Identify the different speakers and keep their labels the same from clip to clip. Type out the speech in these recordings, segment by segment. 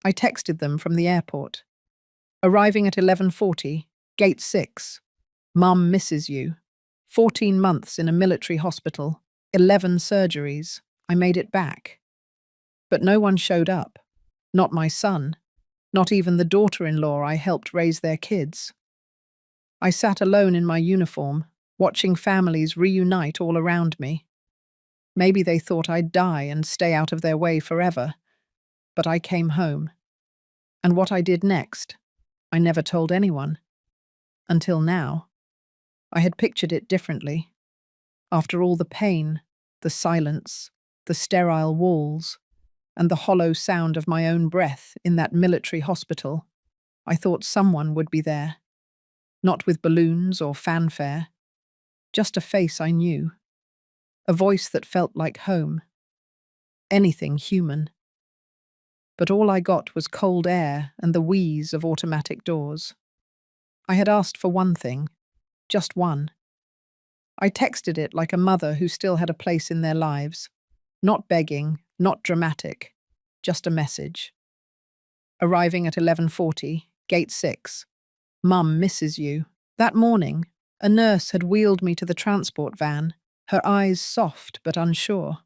Speaker 1: I texted them from the airport. Arriving at 11:40, Gate 6. Mum misses you. 14 months in a military hospital. 11 surgeries. I made it back. But no one showed up. Not my son. Not even the daughter-in-law I helped raise their kids. I sat alone in my uniform, watching families reunite all around me. Maybe they thought I'd die and stay out of their way forever. But I came home. And what I did next, I never told anyone. Until now. I had pictured it differently. After all the pain, the silence, the sterile walls, and the hollow sound of my own breath in that military hospital, I thought someone would be there. Not with balloons or fanfare. Just a face I knew. A voice that felt like home. Anything human. But all I got was cold air and the wheeze of automatic doors. I had asked for one thing. Just one. I texted it like a mother who still had a place in their lives. Not begging, not dramatic. Just a message. Arriving at 11:40, Gate 6. Mum misses you. That morning, a nurse had wheeled me to the transport van, her eyes soft but unsure.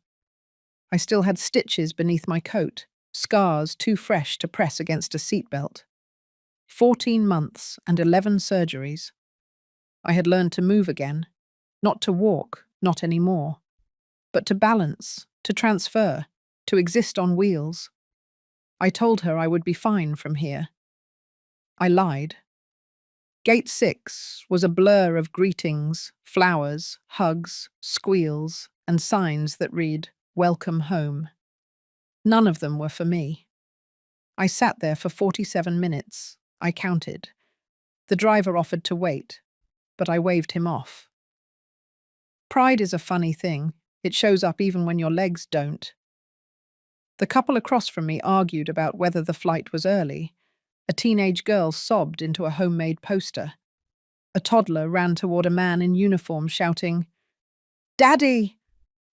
Speaker 1: I still had stitches beneath my coat, scars too fresh to press against a seatbelt. 14 months and 11 surgeries. I had learned to move again, not to walk, not anymore, but to balance, to transfer, to exist on wheels. I told her I would be fine from here. I lied. Gate 6 was a blur of greetings, flowers, hugs, squeals, and signs that read, "Welcome home." None of them were for me. I sat there for 47 minutes. I counted. The driver offered to wait, but I waved him off. Pride is a funny thing. It shows up even when your legs don't. The couple across from me argued about whether the flight was early. A teenage girl sobbed into a homemade poster. A toddler ran toward a man in uniform shouting, "Daddy!"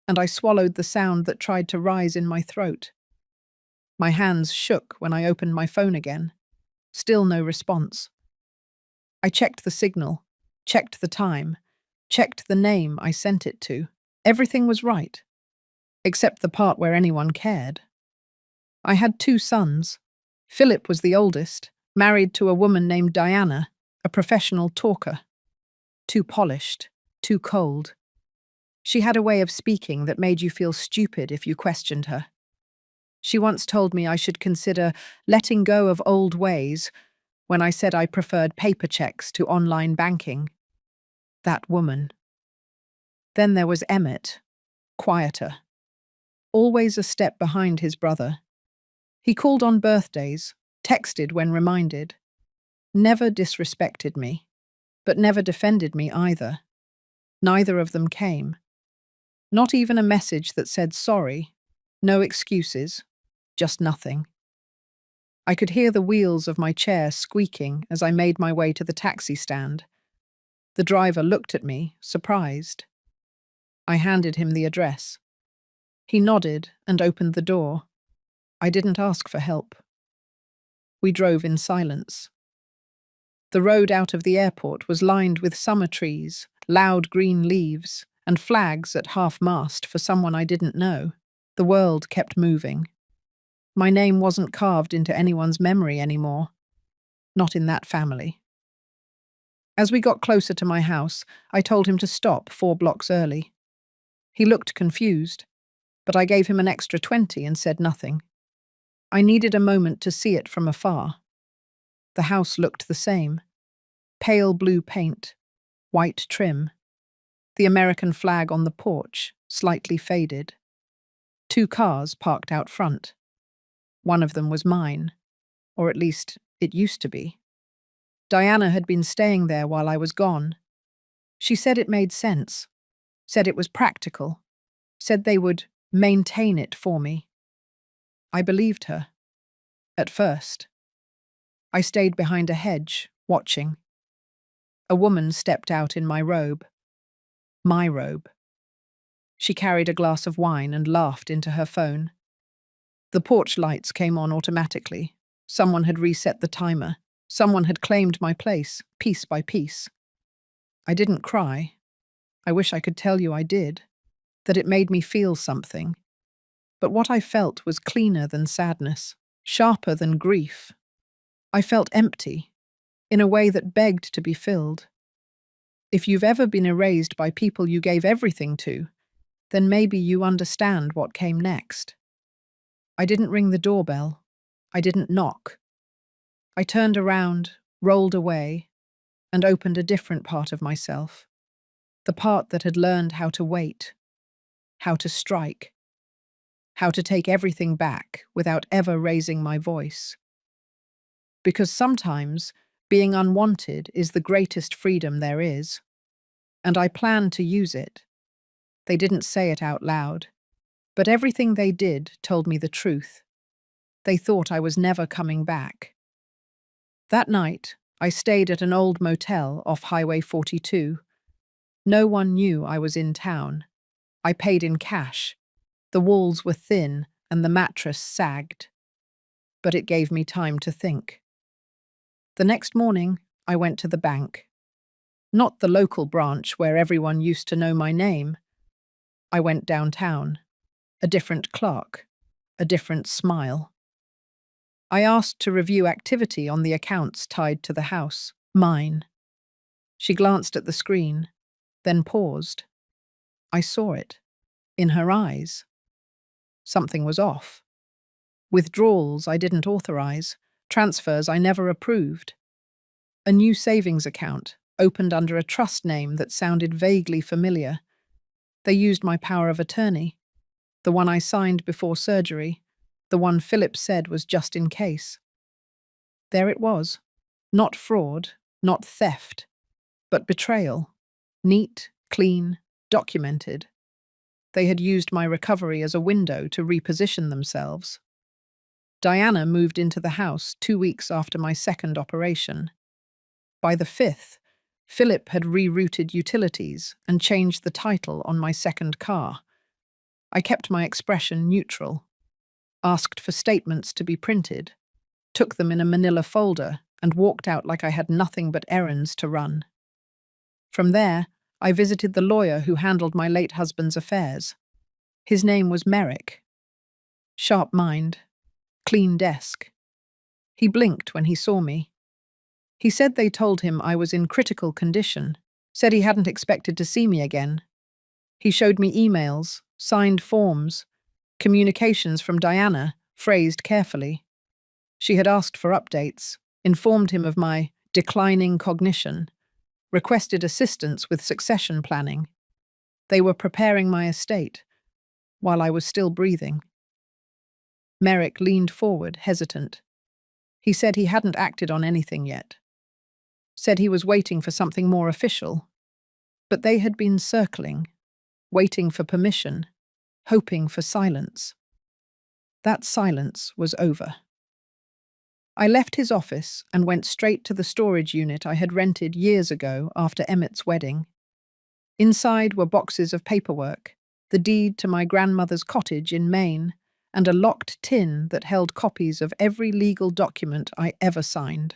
Speaker 1: And I swallowed the sound that tried to rise in my throat. My hands shook when I opened my phone again. Still no response. I checked the signal, checked the time, checked the name I sent it to. Everything was right, except the part where anyone cared. I had 2 sons. Philip was the oldest, married to a woman named Diana, a professional talker. Too polished, too cold. She had a way of speaking that made you feel stupid if you questioned her. She once told me I should consider letting go of old ways when I said I preferred paper checks to online banking. That woman. Then there was Emmett, quieter. Always a step behind his brother. He called on birthdays, texted when reminded. Never disrespected me, but never defended me either. Neither of them came. Not even a message that said sorry, no excuses, just nothing. I could hear the wheels of my chair squeaking as I made my way to the taxi stand. The driver looked at me, surprised. I handed him the address. He nodded and opened the door. I didn't ask for help. We drove in silence. The road out of the airport was lined with summer trees, loud green leaves, and flags at half-mast for someone I didn't know. The world kept moving. My name wasn't carved into anyone's memory anymore. Not in that family. As we got closer to my house, I told him to stop 4 blocks early. He looked confused, but I gave him an extra 20 and said nothing. I needed a moment to see it from afar. The house looked the same. Pale blue paint, white trim. The American flag on the porch, slightly faded. 2 cars parked out front. One of them was mine, or at least it used to be. Diana had been staying there while I was gone. She said it made sense, said it was practical, said they would maintain it for me. I believed her. At first. I stayed behind a hedge, watching. A woman stepped out in my robe. My robe. She carried a glass of wine and laughed into her phone. The porch lights came on automatically, Someone had reset the timer. Someone had claimed my place, piece by piece. I didn't cry. I wish I could tell you I did, that it made me feel something. But what I felt was cleaner than sadness, sharper than grief. I felt empty, in a way that begged to be filled. If you've ever been erased by people you gave everything to, then maybe you understand what came next. I didn't ring the doorbell. I didn't knock. I turned around, rolled away, and opened a different part of myself. The part that had learned how to wait, how to strike, how to take everything back without ever raising my voice. Because sometimes being unwanted is the greatest freedom there is, and I planned to use it. They didn't say it out loud, but everything they did told me the truth. They thought I was never coming back. That night, I stayed at an old motel off Highway 42. No one knew I was in town. I paid in cash. The walls were thin and the mattress sagged. But it gave me time to think. The next morning, I went to the bank. Not the local branch where everyone used to know my name. I went downtown. A different clerk. A different smile. I asked to review activity on the accounts tied to the house. Mine. She glanced at the screen, then paused. I saw it. In her eyes. Something was off. Withdrawals I didn't authorize. Transfers I never approved. A new savings account, opened under a trust name that sounded vaguely familiar. They used my power of attorney. The one I signed before surgery. The one Philip said was just in case. There it was. Not fraud, not theft, but betrayal. Neat, clean, documented. They had used my recovery as a window to reposition themselves. Diana moved into the house 2 weeks after my second operation. By the 5th, Philip had rerouted utilities and changed the title on my second car. I kept my expression neutral. Asked for statements to be printed, took them in a manila folder, and walked out like I had nothing but errands to run. From there, I visited the lawyer who handled my late husband's affairs. His name was Merrick. Sharp mind, clean desk. He blinked when he saw me. He said they told him I was in critical condition, said he hadn't expected to see me again. He showed me emails, signed forms, communications from Diana, phrased carefully. She had asked for updates, informed him of my declining cognition, requested assistance with succession planning. They were preparing my estate, while I was still breathing. Merrick leaned forward, hesitant. He said he hadn't acted on anything yet. Said he was waiting for something more official. But they had been circling, waiting for permission, hoping for silence. That silence was over. I left his office and went straight to the storage unit I had rented years ago after Emmett's wedding. Inside were boxes of paperwork, the deed to my grandmother's cottage in Maine, and a locked tin that held copies of every legal document I ever signed.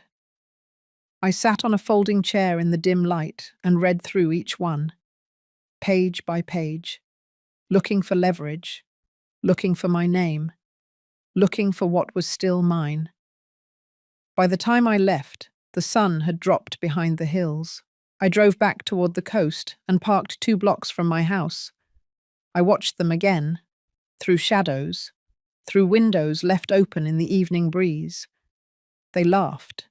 Speaker 1: I sat on a folding chair in the dim light and read through each one, page by page, looking for leverage, looking for my name, looking for what was still mine. By the time I left, the sun had dropped behind the hills. I drove back toward the coast and parked 2 blocks from my house. I watched them again, through shadows, through windows left open in the evening breeze. They laughed.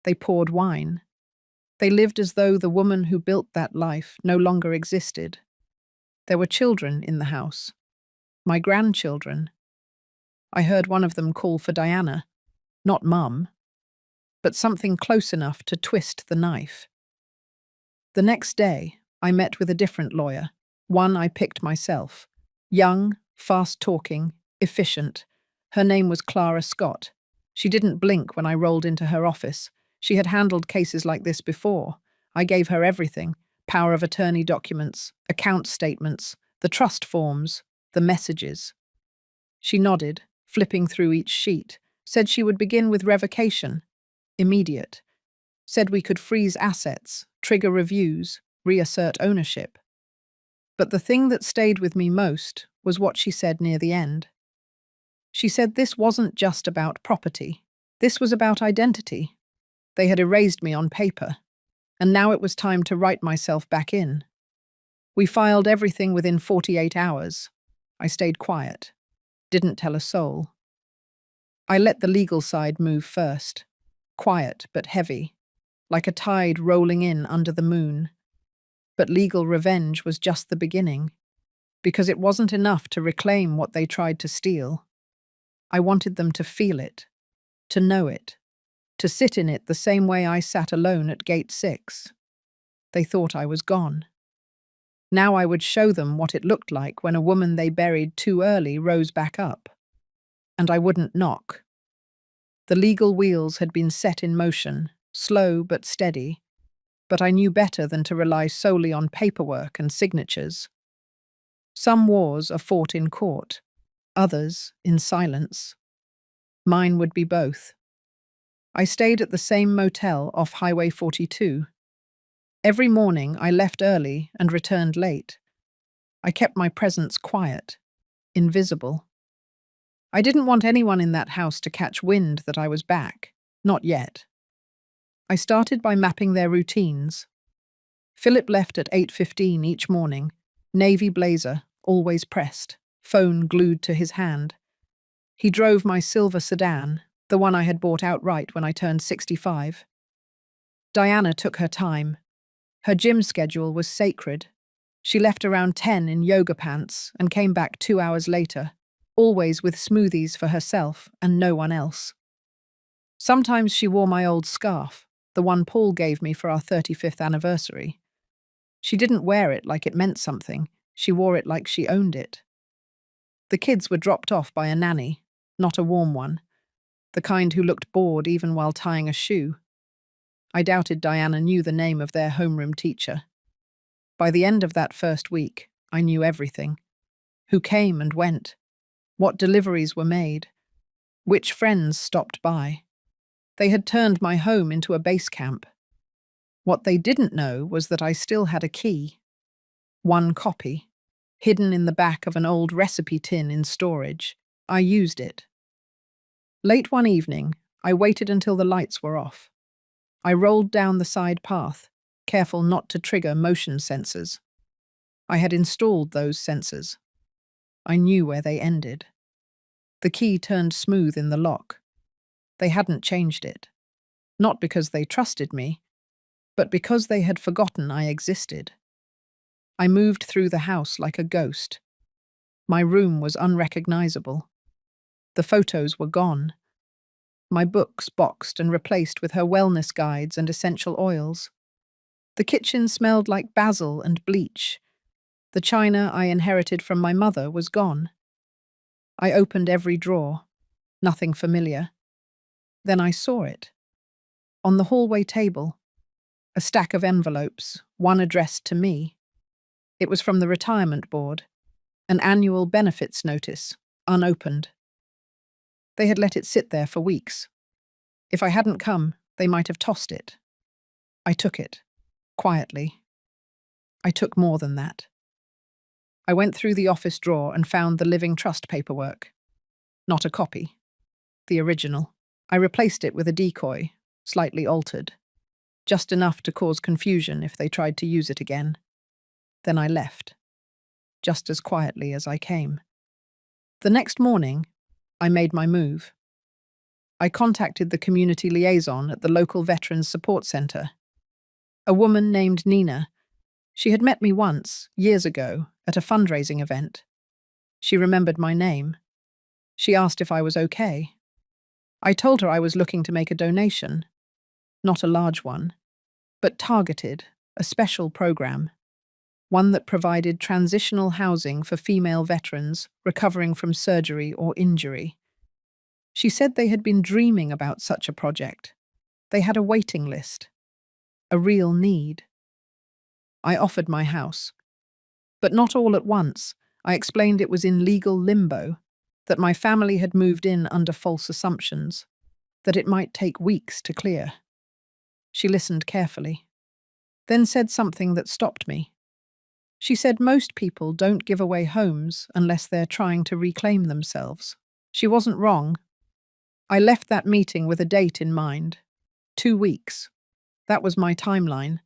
Speaker 1: They poured wine. They lived as though the woman who built that life no longer existed. There were children in the house. My grandchildren. I heard one of them call for Diana. Not Mum, but something close enough to twist the knife. The next day, I met with a different lawyer, one I picked myself. Young, fast-talking, efficient. Her name was Clara Scott. She didn't blink when I rolled into her office. She had handled cases like this before. I gave her everything: power of attorney documents, account statements, the trust forms, the messages. She nodded, flipping through each sheet, Said she would begin with revocation, immediate. Said we could freeze assets, trigger reviews, reassert ownership. But the thing that stayed with me most was what she said near the end. She said this wasn't just about property. This was about identity. They had erased me on paper, and now it was time to write myself back in. We filed everything within 48 hours. I stayed quiet, didn't tell a soul. I let the legal side move first, quiet but heavy, like a tide rolling in under the moon. But legal revenge was just the beginning, because it wasn't enough to reclaim what they tried to steal. I wanted them to feel it, to know it, to sit in it the same way I sat alone at Gate 6. They thought I was gone. Now I would show them what it looked like when a woman they buried too early rose back up. And I wouldn't knock. The legal wheels had been set in motion, slow but steady, but I knew better than to rely solely on paperwork and signatures. Some wars are fought in court, others in silence. Mine would be both. I stayed at the same motel off Highway 42. Every morning I left early and returned late. I kept my presence quiet, invisible. I didn't want anyone in that house to catch wind that I was back. Not yet. I started by mapping their routines. Philip left at 8:15 each morning, navy blazer, always pressed, phone glued to his hand. He drove my silver sedan, the one I had bought outright when I turned 65. Diana took her time. Her gym schedule was sacred. She left around 10 in yoga pants and came back 2 hours later, always with smoothies for herself and no one else. Sometimes she wore my old scarf, the one Paul gave me for our 35th anniversary. She didn't wear it like it meant something. She wore it like she owned it. The kids were dropped off by a nanny, not a warm one, the kind who looked bored even while tying a shoe. I doubted Diana knew the name of their homeroom teacher. By the end of that first week, I knew everything. Who came and went, what deliveries were made, which friends stopped by. They had turned my home into a base camp. What they didn't know was that I still had a key. One copy, hidden in the back of an old recipe tin in storage. I used it. Late one evening, I waited until the lights were off. I rolled down the side path, careful not to trigger motion sensors. I had installed those sensors. I knew where they ended. The key turned smooth in the lock. They hadn't changed it. Not because they trusted me, but because they had forgotten I existed. I moved through the house like a ghost. My room was unrecognizable. The photos were gone. My books boxed and replaced with her wellness guides and essential oils. The kitchen smelled like basil and bleach. The china I inherited from my mother was gone. I opened every drawer. Nothing familiar. Then I saw it. On the hallway table, a stack of envelopes, one addressed to me. It was from the retirement board, an annual benefits notice, unopened. They had let it sit there for weeks. If I hadn't come, they might have tossed it. I took it, quietly. I took more than that. I went through the office drawer and found the living trust paperwork. Not a copy. The original. I replaced it with a decoy, slightly altered. Just enough to cause confusion if they tried to use it again. Then I left. Just as quietly as I came. The next morning, I made my move. I contacted the community liaison at the local Veterans Support Centre. A woman named Nina. She had met me once, years ago, at a fundraising event. She remembered my name. She asked if I was okay. I told her I was looking to make a donation. Not a large one, but targeted, a special program. One that provided transitional housing for female veterans recovering from surgery or injury. She said they had been dreaming about such a project. They had a waiting list. A real need. I offered my house. But not all at once. I explained it was in legal limbo. that my family had moved in under false assumptions, that it might take weeks to clear. She listened carefully, then said something that stopped me. She said most people don't give away homes unless they're trying to reclaim themselves. She wasn't wrong. I left that meeting with a date in mind. 2 weeks. That was my timeline.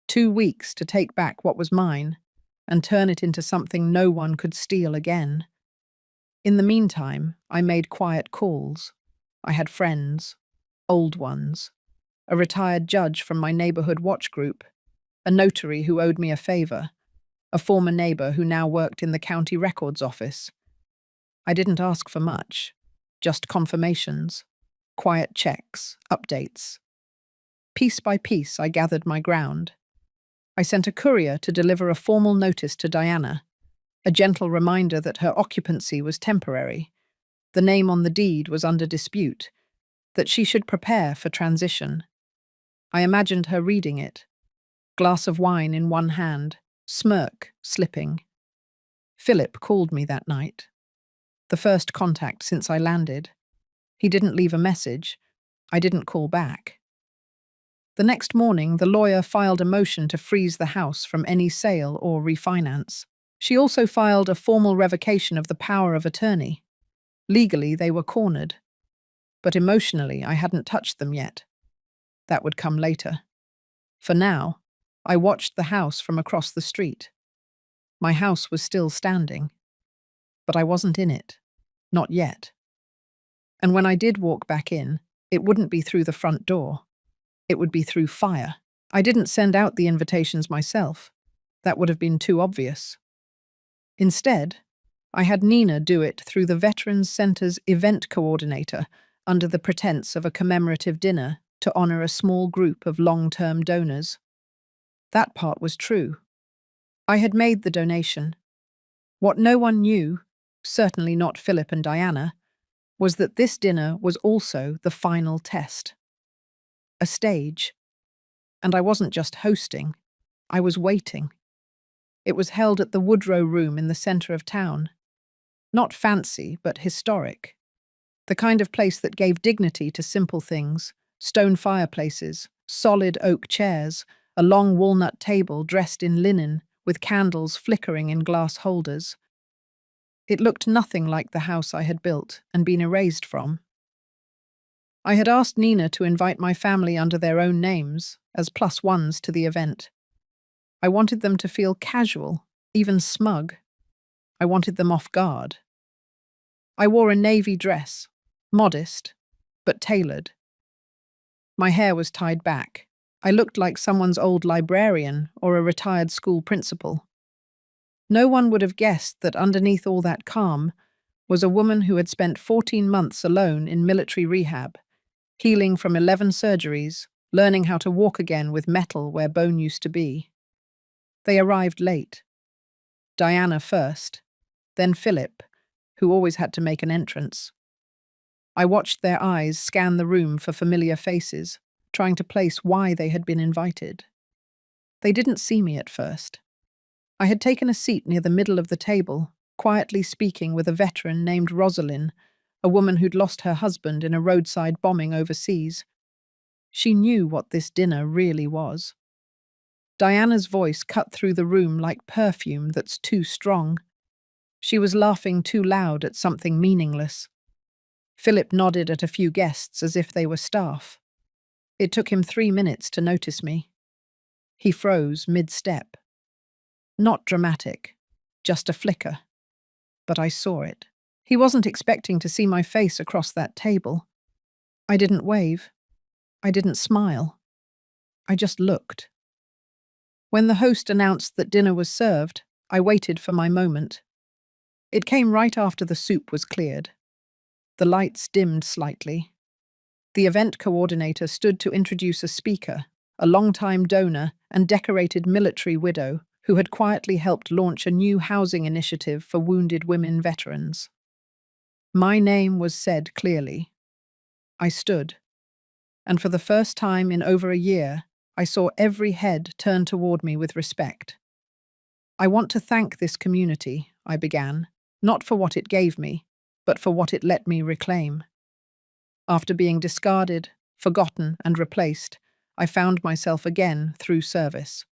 Speaker 1: 2 weeks to take back what was mine and turn it into something no one could steal again. In the meantime, I made quiet calls. I had friends, old ones, a retired judge from my neighborhood watch group, a notary who owed me a favor, a former neighbor who now worked in the county records office. I didn't ask for much, just confirmations, quiet checks, updates. Piece by piece, I gathered my ground. I sent a courier to deliver a formal notice to Diana, a gentle reminder that her occupancy was temporary. The name on the deed was under dispute, that she should prepare for transition. I imagined her reading it, glass of wine in one hand, smirk slipping. Philip called me that night. The first contact since I landed. He didn't leave a message. I didn't call back. The next morning, the lawyer filed a motion to freeze the house from any sale or refinance. She also filed a formal revocation of the power of attorney. Legally, they were cornered. But emotionally, I hadn't touched them yet. That would come later. For now, I watched the house from across the street. My house was still standing. But I wasn't in it. Not yet. And when I did walk back in, it wouldn't be through the front door. It would be through fire. I didn't send out the invitations myself. That would have been too obvious. Instead, I had Nina do it through the Veterans Center's event coordinator under the pretense of a commemorative dinner to honor a small group of long-term donors. That part was true. I had made the donation. What no one knew, certainly not Philip and Diana, was that this dinner was also the final test. A stage. And I wasn't just hosting, I was waiting. It was held at the Woodrow Room in the center of town. Not fancy, but historic. The kind of place that gave dignity to simple things, stone fireplaces, solid oak chairs, a long walnut table dressed in linen with candles flickering in glass holders. It looked nothing like the house I had built and been erased from. I had asked Nina to invite my family under their own names, as plus ones to the event. I wanted them to feel casual, even smug. I wanted them off guard. I wore a navy dress, modest, but tailored. My hair was tied back. I looked like someone's old librarian or a retired school principal. No one would have guessed that underneath all that calm was a woman who had spent 14 months alone in military rehab, healing from 11 surgeries, learning how to walk again with metal where bone used to be. They arrived late. Diana first, then Philip, who always had to make an entrance. I watched their eyes scan the room for familiar faces, trying to place why they had been invited. They didn't see me at first. I had taken a seat near the middle of the table, quietly speaking with a veteran named Rosalind, a woman who'd lost her husband in a roadside bombing overseas. She knew what this dinner really was. Diana's voice cut through the room like perfume that's too strong. She was laughing too loud at something meaningless. Philip nodded at a few guests as if they were staff. It took him 3 minutes to notice me. He froze mid-step. Not dramatic, just a flicker. But I saw it. He wasn't expecting to see my face across that table. I didn't wave. I didn't smile. I just looked. When the host announced that dinner was served, I waited for my moment. It came right after the soup was cleared. The lights dimmed slightly. The event coordinator stood to introduce a speaker, a longtime donor and decorated military widow who had quietly helped launch a new housing initiative for wounded women veterans. My name was said clearly. I stood, and for the first time in over a year, I saw every head turn toward me with respect. I want to thank this community, I began, not for what it gave me, but for what it let me reclaim. After being discarded, forgotten, and replaced, I found myself again through service.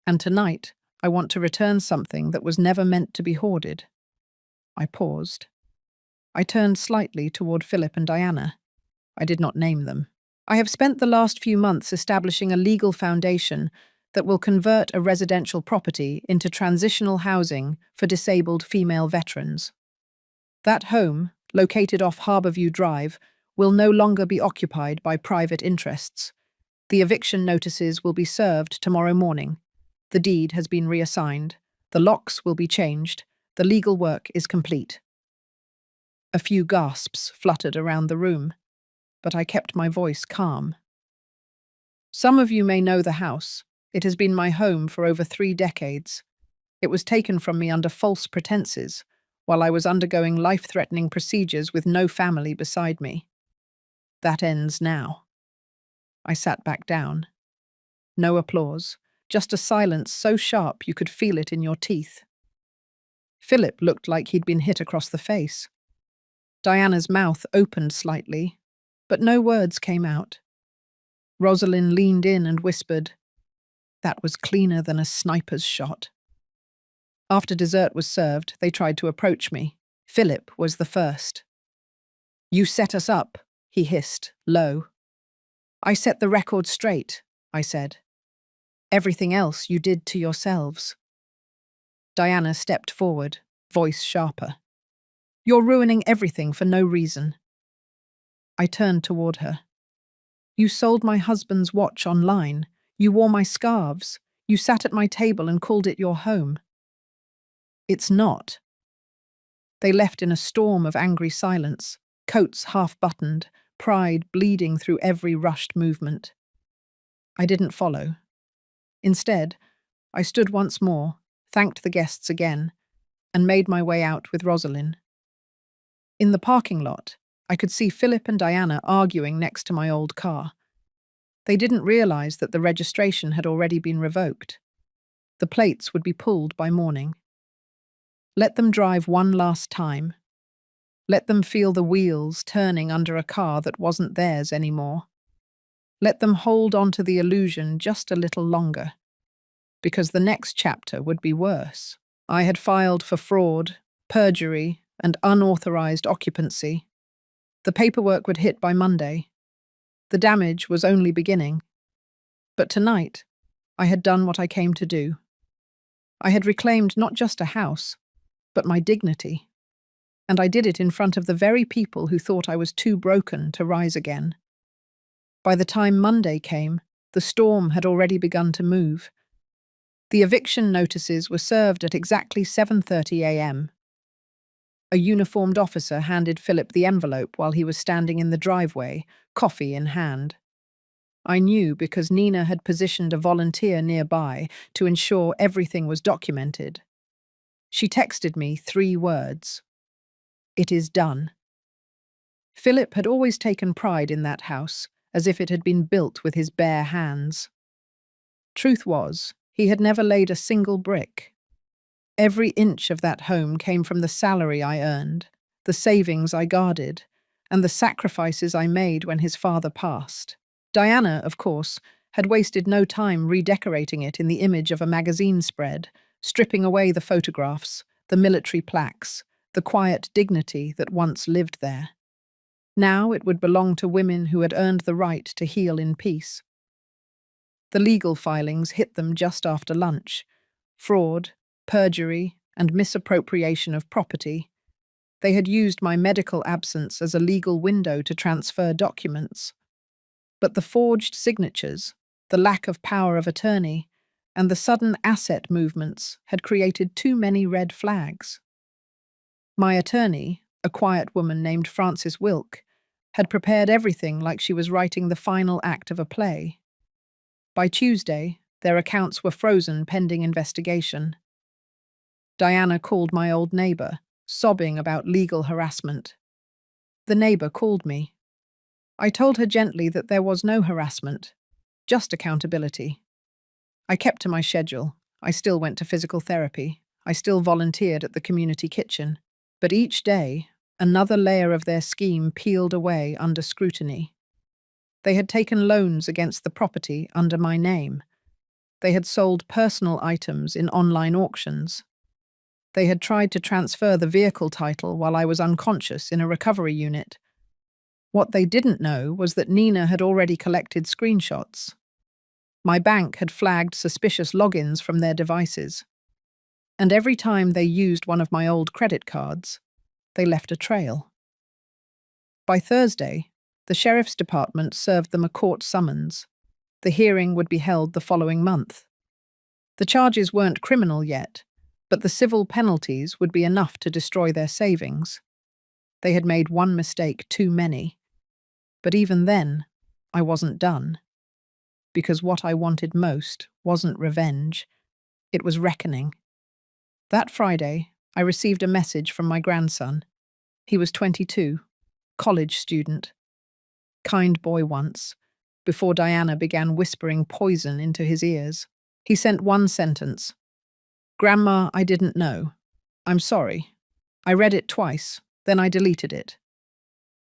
Speaker 1: And tonight, I want to return something that was never meant to be hoarded. I paused. I turned slightly toward Philip and Diana. I did not name them. I have spent the last few months establishing a legal foundation that will convert a residential property into transitional housing for disabled female veterans. That home, located off Harborview Drive, will no longer be occupied by private interests. The eviction notices will be served tomorrow morning. The deed has been reassigned. The locks will be changed. The legal work is complete. A few gasps fluttered around the room, but I kept my voice calm. Some of you may know the house. It has been my home for over 3 decades. It was taken from me under false pretenses, while I was undergoing life-threatening procedures with no family beside me. That ends now. I sat back down. No applause, just a silence so sharp you could feel it in your teeth. Philip looked like he'd been hit across the face. Diana's mouth opened slightly, but no words came out. Rosalind leaned in and whispered, "That was cleaner than a sniper's shot." After dessert was served, they tried to approach me. Philip was the first. "You set us up," he hissed, low. "I set the record straight," I said. "Everything else you did to yourselves." Diana stepped forward, voice sharper. "You're ruining everything for no reason." I turned toward her. "You sold my husband's watch online. You wore my scarves. You sat at my table and called it your home." "It's not." They left in a storm of angry silence, coats half-buttoned, pride bleeding through every rushed movement. I didn't follow. Instead, I stood once more, thanked the guests again, and made my way out with Rosalind. In the parking lot, I could see Philip and Diana arguing next to my old car. They didn't realize that the registration had already been revoked. The plates would be pulled by morning. Let them drive one last time. Let them feel the wheels turning under a car that wasn't theirs anymore. Let them hold on to the illusion just a little longer, because the next chapter would be worse. I had filed for fraud, perjury, and unauthorized occupancy. The paperwork would hit by Monday. The damage was only beginning. But tonight, I had done what I came to do. I had reclaimed not just a house, but my dignity. And I did it in front of the very people who thought I was too broken to rise again. By the time Monday came, the storm had already begun to move. The eviction notices were served at exactly 7:30 a.m. A uniformed officer handed Philip the envelope while he was standing in the driveway, coffee in hand. I knew because Nina had positioned a volunteer nearby to ensure everything was documented. She texted me 3 words. "It is done." Philip had always taken pride in that house, as if it had been built with his bare hands. Truth was, he had never laid a single brick. Every inch of that home came from the salary I earned, the savings I guarded, and the sacrifices I made when his father passed. Diana, of course, had wasted no time redecorating it in the image of a magazine spread, stripping away the photographs, the military plaques, the quiet dignity that once lived there. Now it would belong to women who had earned the right to heal in peace. The legal filings hit them just after lunch. Fraud, perjury, and misappropriation of property. They had used my medical absence as a legal window to transfer documents. But the forged signatures, the lack of power of attorney, and the sudden asset movements had created too many red flags. My attorney, a quiet woman named Frances Wilk, had prepared everything like she was writing the final act of a play. By Tuesday, their accounts were frozen pending investigation. Diana called my old neighbor, sobbing about legal harassment. The neighbor called me. I told her gently that there was no harassment, just accountability. I kept to my schedule. I still went to physical therapy. I still volunteered at the community kitchen. But each day, Another layer of their scheme peeled away under scrutiny. They had taken loans against the property under my name. They had sold personal items in online auctions. They had tried to transfer the vehicle title while I was unconscious in a recovery unit. What they didn't know was that Nina had already collected screenshots. My bank had flagged suspicious logins from their devices. And every time they used one of my old credit cards, they left a trail. By Thursday, the sheriff's department served them a court summons. The hearing would be held the following month. The charges weren't criminal yet, but the civil penalties would be enough to destroy their savings. They had made one mistake too many. But even then, I wasn't done. Because what I wanted most wasn't revenge, it was reckoning. That Friday, I received a message from my grandson. He was 22, college student. Kind boy once, before Diana began whispering poison into his ears. He sent one sentence. "Grandma, I didn't know. I'm sorry. I read it twice, then I deleted it."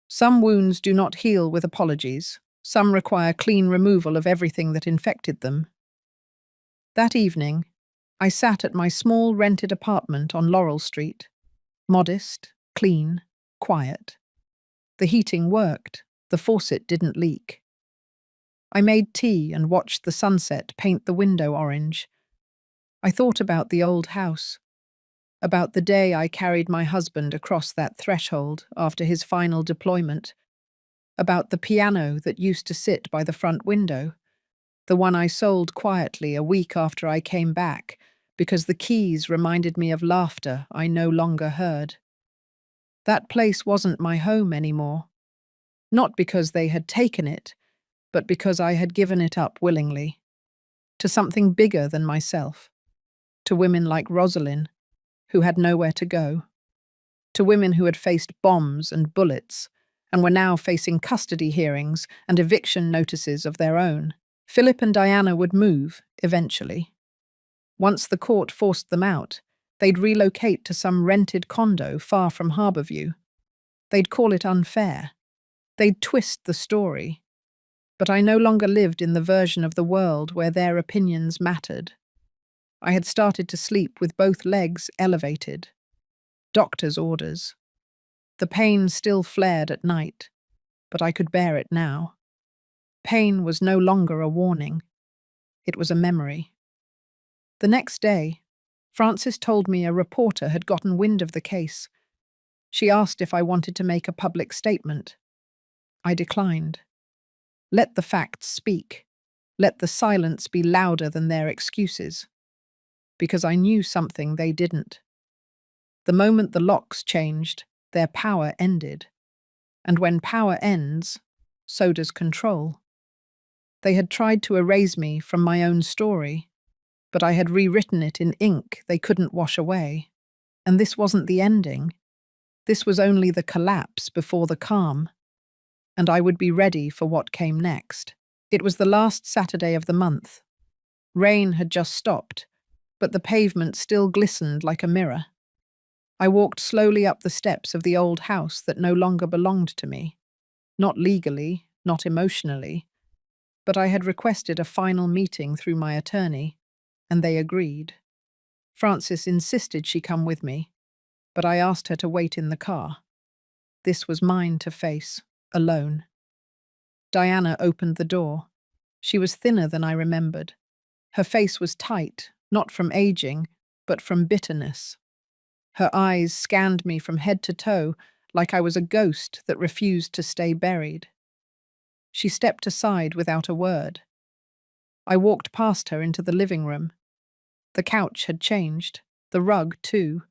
Speaker 1: Some wounds do not heal with apologies. Some require clean removal of everything that infected them. That evening, I sat at my small rented apartment on Laurel Street. Modest, clean, quiet. The heating worked. The faucet didn't leak. I made tea and watched the sunset paint the window orange. I thought about the old house, about the day I carried my husband across that threshold after his final deployment, about the piano that used to sit by the front window, the one I sold quietly a week after I came back because the keys reminded me of laughter I no longer heard. That place wasn't my home anymore, not because they had taken it, but because I had given it up willingly, to something bigger than myself, to women like Rosalind, who had nowhere to go, to women who had faced bombs and bullets and were now facing custody hearings and eviction notices of their own. Philip and Diana would move, eventually. Once the court forced them out, they'd relocate to some rented condo far from Harborview. They'd call it unfair. They'd twist the story. But I no longer lived in the version of the world where their opinions mattered. I had started to sleep with both legs elevated. Doctor's orders. The pain still flared at night, but I could bear it now. Pain was no longer a warning. It was a memory. The next day, Frances told me a reporter had gotten wind of the case. She asked if I wanted to make a public statement. I declined. Let the facts speak. Let the silence be louder than their excuses. Because I knew something they didn't. The moment the locks changed, their power ended. And when power ends, so does control. They had tried to erase me from my own story, but I had rewritten it in ink they couldn't wash away. And this wasn't the ending. This was only the collapse before the calm. And I would be ready for what came next. It was the last Saturday of the month. Rain had just stopped, but the pavement still glistened like a mirror. I walked slowly up the steps of the old house that no longer belonged to me. Not legally, not emotionally, but I had requested a final meeting through my attorney, and they agreed. Frances insisted she come with me, but I asked her to wait in the car. This was mine to face, alone. Diana opened the door. She was thinner than I remembered. Her face was tight, not from aging, but from bitterness. Her eyes scanned me from head to toe like I was a ghost that refused to stay buried. She stepped aside without a word. I walked past her into the living room. The couch had changed, the rug too,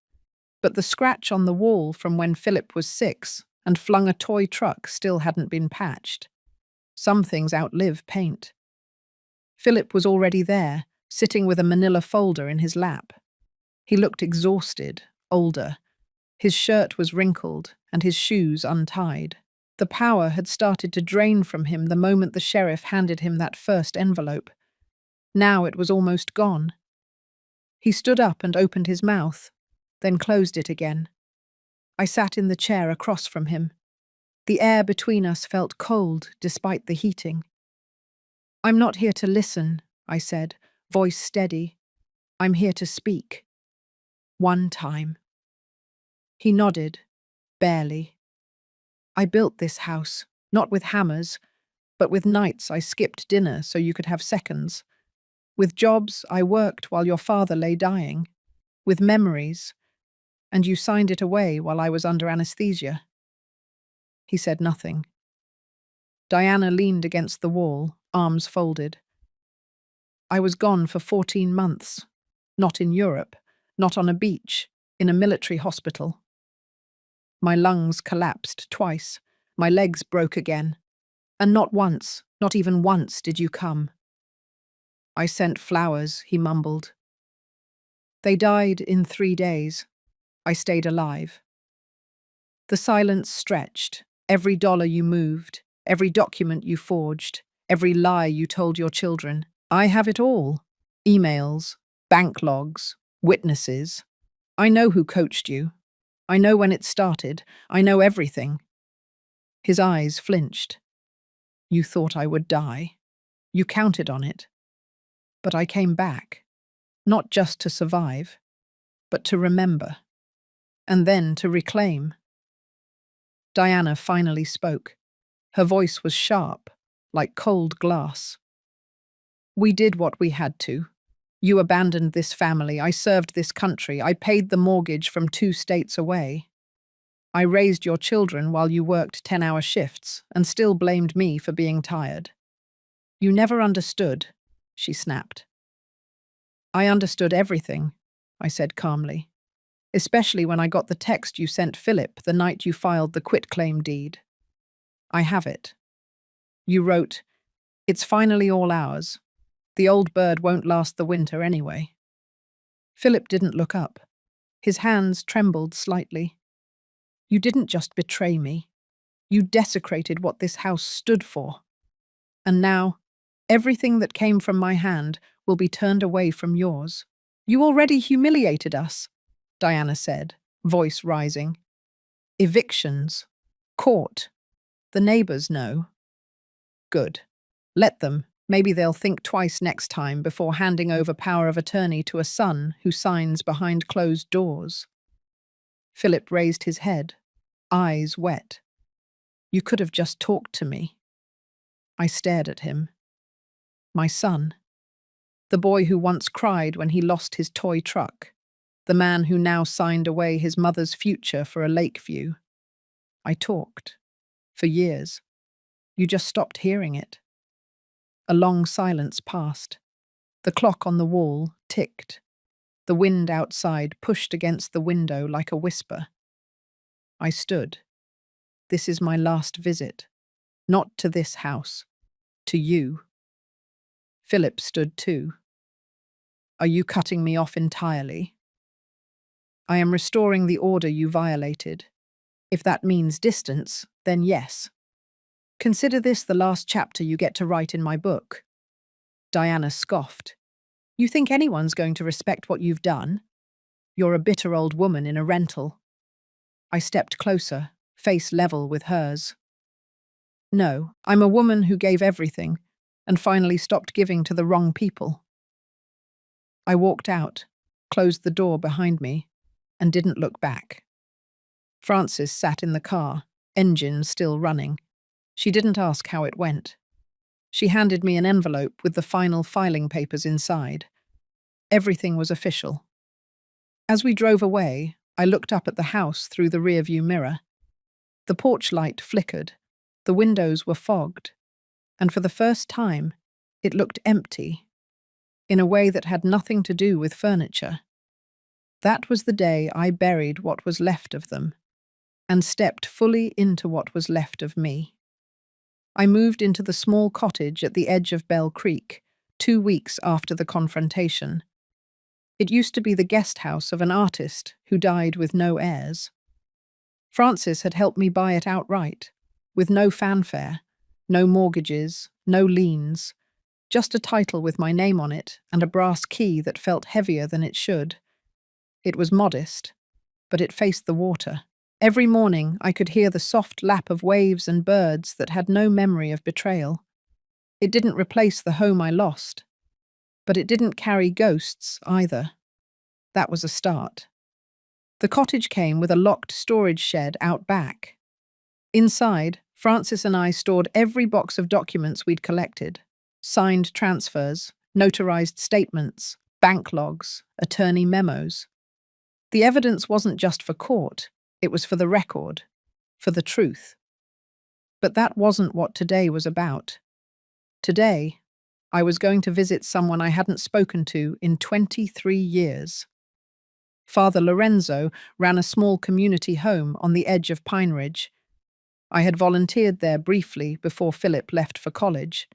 Speaker 1: but the scratch on the wall from when Philip was 6 and flung a toy truck still hadn't been patched. Some things outlive paint. Philip was already there, sitting with a manila folder in his lap. He looked exhausted, older. His shirt was wrinkled and his shoes untied. The power had started to drain from him the moment the sheriff handed him that first envelope. Now it was almost gone. He stood up and opened his mouth, then closed it again. I sat in the chair across from him. The air between us felt cold despite the heating. I'm not here to listen, I said, voice steady. I'm here to speak. One time. He nodded, barely. I built this house, not with hammers, but with nights I skipped dinner so you could have seconds. With jobs I worked while your father lay dying. With memories, and you signed it away while I was under anesthesia. He said nothing. Diana leaned against the wall, arms folded. I was gone for 14 months. Not in Europe, not on a beach, in a military hospital. My lungs collapsed twice. My legs broke again. And not once, not even once, did you come. I sent flowers, he mumbled. They died in 3 days. I stayed alive. The silence stretched. Every dollar you moved, every document you forged, every lie you told your children. I have it all. Emails, bank logs, witnesses. I know who coached you. I know when it started. I know everything. His eyes flinched. You thought I would die. You counted on it. But I came back. Not just to survive, but to remember. And then to reclaim. Diana finally spoke. Her voice was sharp, like cold glass. We did what we had to. You abandoned this family. I served this country. I paid the mortgage from 2 states away. I raised your children while you worked 10-hour shifts and still blamed me for being tired. You never understood, she snapped. I understood everything, I said calmly, especially when I got the text you sent Philip the night you filed the quitclaim deed. I have it. You wrote, "It's finally all ours. The old bird won't last the winter anyway." Philip didn't look up. His hands trembled slightly. You didn't just betray me. You desecrated what this house stood for. And now, everything that came from my hand will be turned away from yours. You already humiliated us, Diana said, voice rising. Evictions. Court. The neighbors know. Good. Let them. Maybe they'll think twice next time before handing over power of attorney to a son who signs behind closed doors. Philip raised his head, eyes wet. You could have just talked to me. I stared at him. My son. The boy who once cried when he lost his toy truck. The man who now signed away his mother's future for a lake view. I talked. For years. You just stopped hearing it. A long silence passed. The clock on the wall ticked. The wind outside pushed against the window like a whisper. I stood. This is my last visit. Not to this house. To you. Philip stood too. Are you cutting me off entirely? I am restoring the order you violated. If that means distance, then yes. Consider this the last chapter you get to write in my book. Diana scoffed. You think anyone's going to respect what you've done? You're a bitter old woman in a rental. I stepped closer, face level with hers. No, I'm a woman who gave everything and finally stopped giving to the wrong people. I walked out, closed the door behind me, and didn't look back. Frances sat in the car, engine still running. She didn't ask how it went. She handed me an envelope with the final filing papers inside. Everything was official. As we drove away, I looked up at the house through the rearview mirror. The porch light flickered, the windows were fogged, and for the first time, it looked empty, in a way that had nothing to do with furniture. That was the day I buried what was left of them, and stepped fully into what was left of me. I moved into the small cottage at the edge of Bell Creek, 2 weeks after the confrontation. It used to be the guest house of an artist who died with no heirs. Frances had helped me buy it outright, with no fanfare, no mortgages, no liens, just a title with my name on it and a brass key that felt heavier than it should. It was modest, but it faced the water. Every morning I could hear the soft lap of waves and birds that had no memory of betrayal. It didn't replace the home I lost, but it didn't carry ghosts either. That was a start. The cottage came with a locked storage shed out back. Inside, Francis and I stored every box of documents we'd collected: signed transfers, notarized statements, bank logs, attorney memos. The evidence wasn't just for court, it was for the record, for the truth. But that wasn't what today was about. Today, I was going to visit someone I hadn't spoken to in 23 years. Father Lorenzo ran a small community home on the edge of Pine Ridge. I had volunteered there briefly before Philip left for college.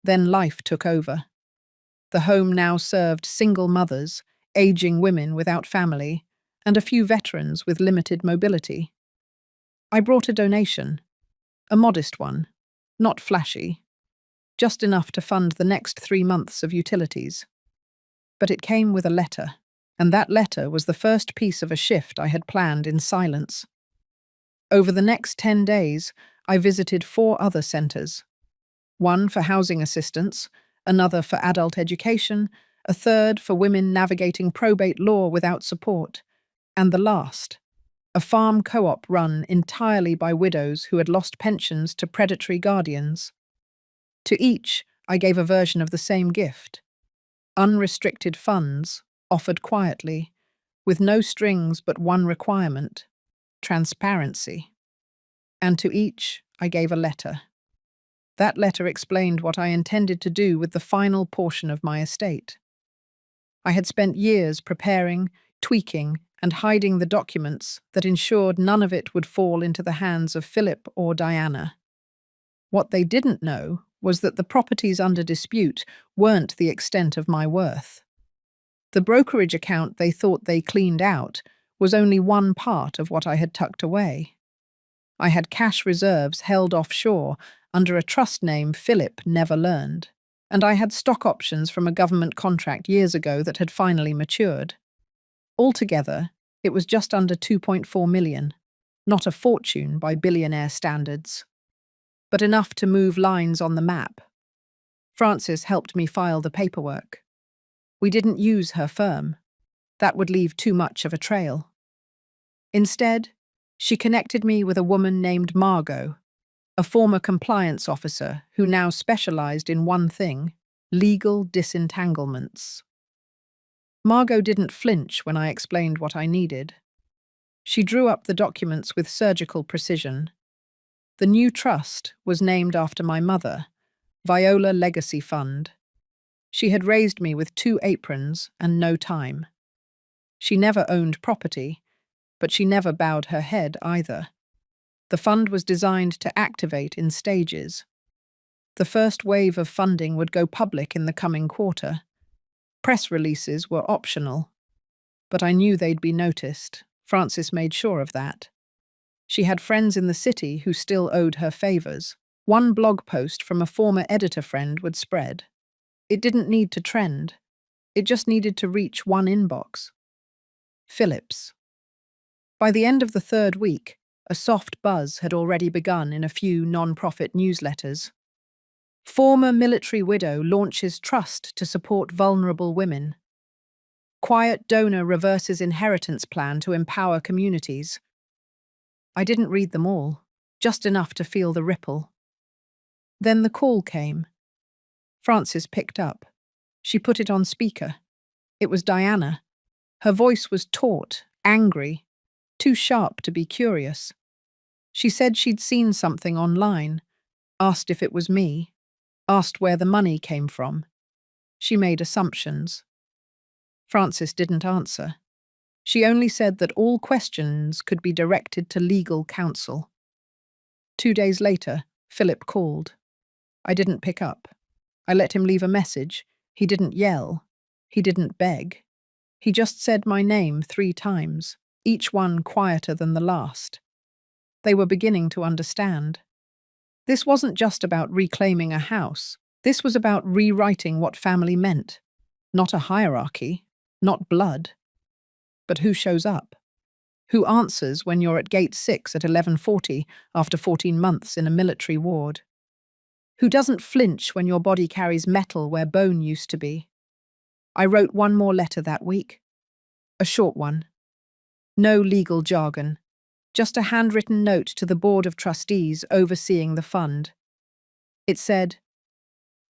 Speaker 1: Then life took over. The home now served single mothers, aging women without family, and a few veterans with limited mobility. I brought a donation, a modest one, not flashy, just enough to fund the next 3 months of utilities. But it came with a letter, and that letter was the first piece of a shift I had planned in silence. Over the next 10 days, I visited 4 other centres: one for housing assistance, another for adult education, a third for women navigating probate law without support, and the last, a farm co-op run entirely by widows who had lost pensions to predatory guardians. To each, I gave a version of the same gift: unrestricted funds, offered quietly, with no strings but one requirement: transparency. And to each, I gave a letter. That letter explained what I intended to do with the final portion of my estate. I had spent years preparing, tweaking, and hiding the documents that ensured none of it would fall into the hands of Philip or Diana. What they didn't know was that the properties under dispute weren't the extent of my worth. The brokerage account they thought they cleaned out was only one part of what I had tucked away. I had cash reserves held offshore under a trust name Philip never learned, and I had stock options from a government contract years ago that had finally matured. Altogether, it was just under 2.4 million, not a fortune by billionaire standards, but enough to move lines on the map. Frances helped me file the paperwork. We didn't use her firm. That would leave too much of a trail. Instead, she connected me with a woman named Margot, a former compliance officer who now specialized in one thing: legal disentanglements. Margot didn't flinch when I explained what I needed. She drew up the documents with surgical precision. The new trust was named after my mother, Viola Legacy Fund. She had raised me with 2 aprons and no time. She never owned property, but she never bowed her head either. The fund was designed to activate in stages. The first wave of funding would go public in the coming quarter. Press releases were optional, but I knew they'd be noticed. Frances made sure of that. She had friends in the city who still owed her favours. One blog post from a former editor friend would spread. It didn't need to trend. It just needed to reach one inbox: Philip's. By the end of the 3rd week, a soft buzz had already begun in a few non-profit newsletters. Former military widow launches trust to support vulnerable women. Quiet donor reverses inheritance plan to empower communities. I didn't read them all, just enough to feel the ripple. Then the call came. Frances picked up. She put it on speaker. It was Diana. Her voice was taut, angry, too sharp to be curious. She said she'd seen something online, asked if it was me, asked where the money came from. She made assumptions. Frances didn't answer. She only said that all questions could be directed to legal counsel. 2 days later, Philip called. I didn't pick up. I let him leave a message. He didn't yell. He didn't beg. He just said my name 3 times, each one quieter than the last. They were beginning to understand. This wasn't just about reclaiming a house. This was about rewriting what family meant. Not a hierarchy, not blood, but who shows up, Who answers when you're at gate 6 at 11:40 after 14 months in a military ward? Who doesn't flinch when your body carries metal where bone used to be? I wrote one more letter that week. A short one. No legal jargon. Just a handwritten note to the Board of Trustees overseeing the fund. It said,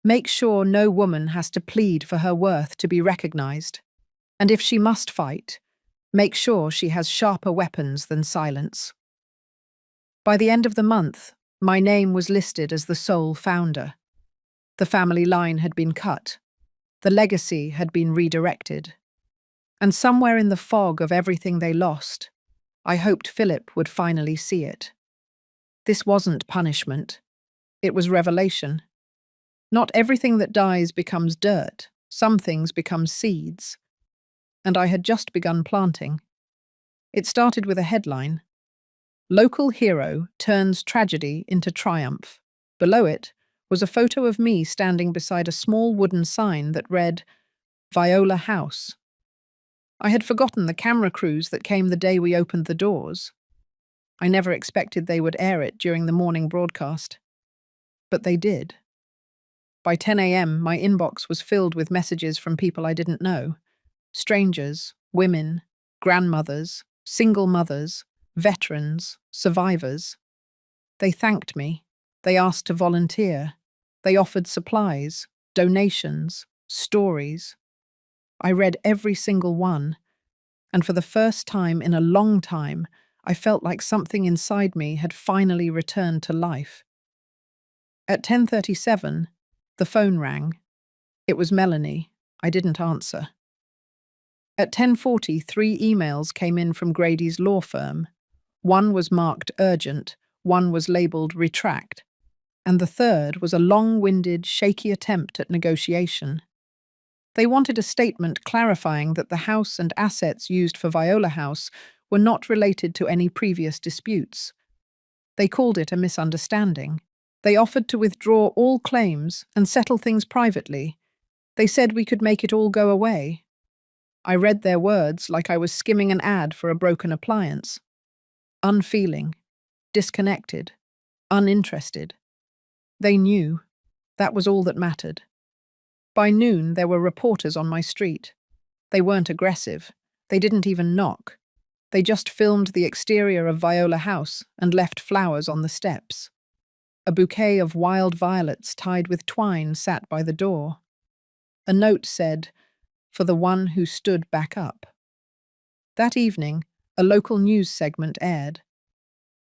Speaker 1: "Make sure no woman has to plead for her worth to be recognized. And if she must fight, make sure she has sharper weapons than silence." By the end of the month, my name was listed as the sole founder. The family line had been cut. The legacy had been redirected. And somewhere in the fog of everything they lost, I hoped Philip would finally see it. This wasn't punishment. It was revelation. Not everything that dies becomes dirt. Some things become seeds. And I had just begun planting. It started with a headline: "Local hero turns tragedy into triumph." Below it was a photo of me standing beside a small wooden sign that read, "Viola House." I had forgotten the camera crews that came the day we opened the doors. I never expected they would air it during the morning broadcast. But they did. By 10 a.m., my inbox was filled with messages from people I didn't know. Strangers, women, grandmothers, single mothers, veterans, survivors. They thanked me. They asked to volunteer. They offered supplies, donations, stories. I read every single one, and for the first time in a long time, I felt like something inside me had finally returned to life. At 10:37, the phone rang. It was Melanie. I didn't answer. At 10:40, 3 emails came in from Grady's law firm. One was marked urgent, one was labelled retract, and the third was a long-winded, shaky attempt at negotiation. They wanted a statement clarifying that the house and assets used for Viola House were not related to any previous disputes. They called it a misunderstanding. They offered to withdraw all claims and settle things privately. They said we could make it all go away. I read their words like I was skimming an ad for a broken appliance. Unfeeling, disconnected, uninterested. They knew. That was all that mattered. By noon, there were reporters on my street. They weren't aggressive. They didn't even knock. They just filmed the exterior of Viola House and left flowers on the steps. A bouquet of wild violets tied with twine sat by the door. A note said, "For the one who stood back up." That evening, a local news segment aired.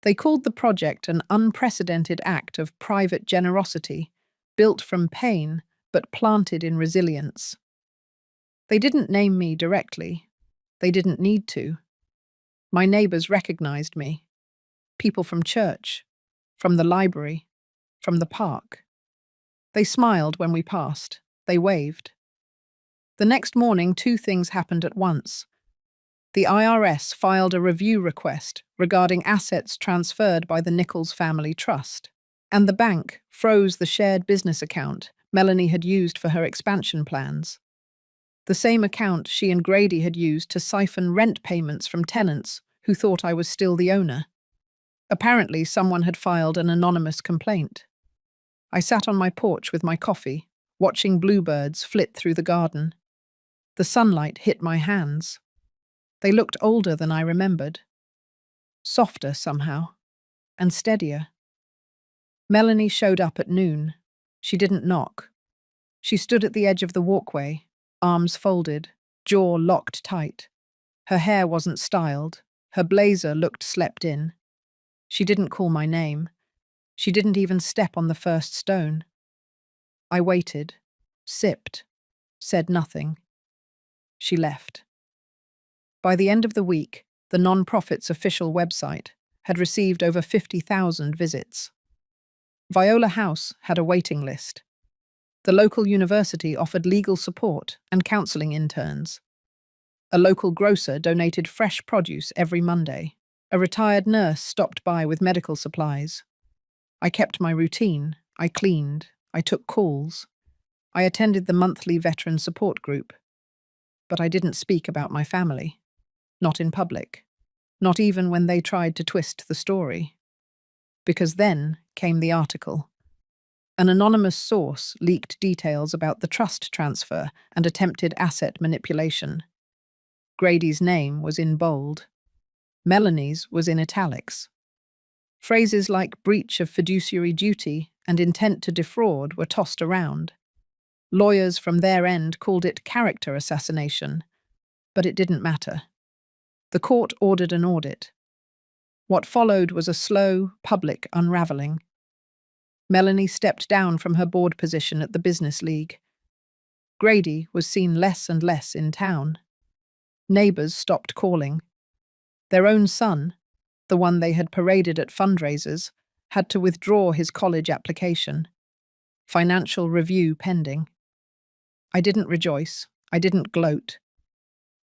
Speaker 1: They called the project an unprecedented act of private generosity, built from pain but planted in resilience. They didn't name me directly. They didn't need to. My neighbors recognized me. People from church, from the library, from the park. They smiled when we passed. They waved. The next morning, 2 things happened at once. The IRS filed a review request regarding assets transferred by the Nichols Family Trust, and the bank froze the shared business account Melanie had used for her expansion plans. The same account she and Grady had used to siphon rent payments from tenants who thought I was still the owner. Apparently, someone had filed an anonymous complaint. I sat on my porch with my coffee, watching bluebirds flit through the garden. The sunlight hit my hands. They looked older than I remembered. Softer somehow, and steadier. Melanie showed up at noon. She didn't knock. She stood at the edge of the walkway, arms folded, jaw locked tight. Her hair wasn't styled. Her blazer looked slept in. She didn't call my name. She didn't even step on the first stone. I waited, sipped, said nothing. She left. By the end of the week, the non-profit's official website had received over 50,000 visits. Viola House had a waiting list. The local university offered legal support and counseling interns. A local grocer donated fresh produce every Monday. A retired nurse stopped by with medical supplies. I kept my routine. I cleaned. I took calls. I attended the monthly veteran support group. But I didn't speak about my family. Not in public. not even when they tried to twist the story. Because then came the article. An anonymous source leaked details about the trust transfer and attempted asset manipulation. Grady's name was in bold. Melanie's was in italics. Phrases like breach of fiduciary duty and intent to defraud were tossed around. Lawyers from their end called it character assassination, but it didn't matter. The court ordered an audit. What followed was a slow, public unravelling. Melanie stepped down from her board position at the Business League. Grady was seen less and less in town. Neighbours stopped calling. Their own son, the one they had paraded at fundraisers, had to withdraw his college application. Financial review pending. I didn't rejoice, I didn't gloat,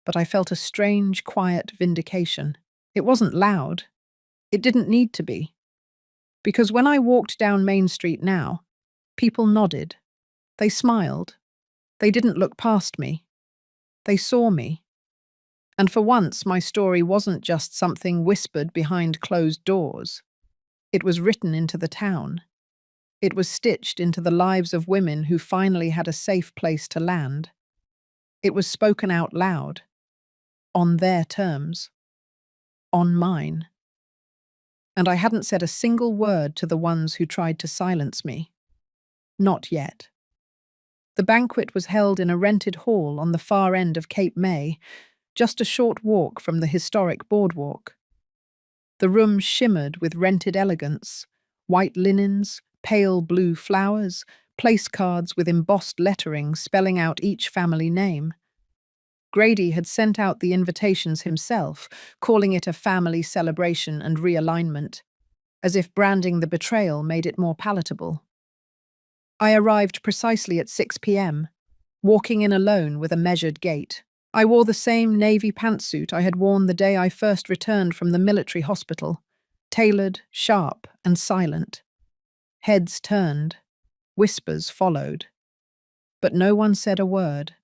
Speaker 1: but I felt a strange, quiet vindication. It wasn't loud. It didn't need to be. Because when I walked down Main Street now, people nodded. They smiled. They didn't look past me. They saw me. And for once, my story wasn't just something whispered behind closed doors. It was written into the town. It was stitched into the lives of women who finally had a safe place to land. It was spoken out loud. On their terms. On mine. And I hadn't said a single word to the ones who tried to silence me. Not yet. The banquet was held in a rented hall on the far end of Cape May, just a short walk from the historic boardwalk. The room shimmered with rented elegance, white linens, pale blue flowers, place cards with embossed lettering spelling out each family name. Grady had sent out the invitations himself, calling it a family celebration and realignment, as if branding the betrayal made it more palatable. I arrived precisely at 6 p.m., walking in alone with a measured gait. I wore the same navy pantsuit I had worn the day I first returned from the military hospital, tailored, sharp, and silent. Heads turned, whispers followed. But no one said a word.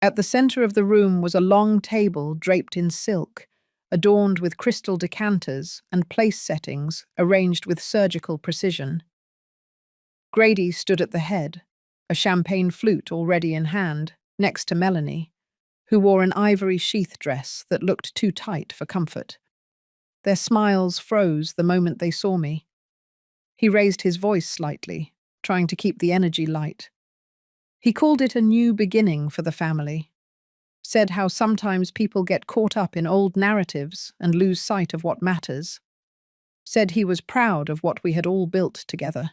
Speaker 1: At the center of the room was a long table draped in silk, adorned with crystal decanters and place settings arranged with surgical precision. Grady stood at the head, a champagne flute already in hand, next to Melanie, who wore an ivory sheath dress that looked too tight for comfort. Their smiles froze the moment they saw me. He raised his voice slightly, trying to keep the energy light. He called it a new beginning for the family, said how sometimes people get caught up in old narratives and lose sight of what matters, said he was proud of what we had all built together.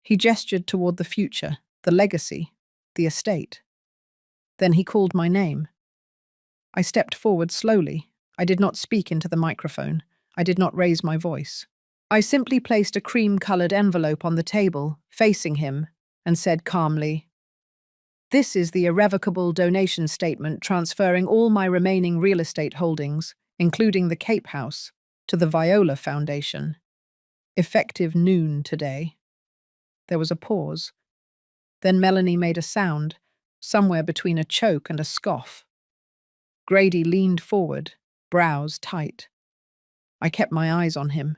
Speaker 1: He gestured toward the future, the legacy, the estate. Then he called my name. I stepped forward slowly. I did not speak into the microphone. I did not raise my voice. I simply placed a cream-colored envelope on the table, facing him, and said calmly, "This is the irrevocable donation statement transferring all my remaining real estate holdings, including the Cape House, to the Viola Foundation. Effective noon today." There was a pause. Then Melanie made a sound, somewhere between a choke and a scoff. Grady leaned forward, brows tight. I kept my eyes on him.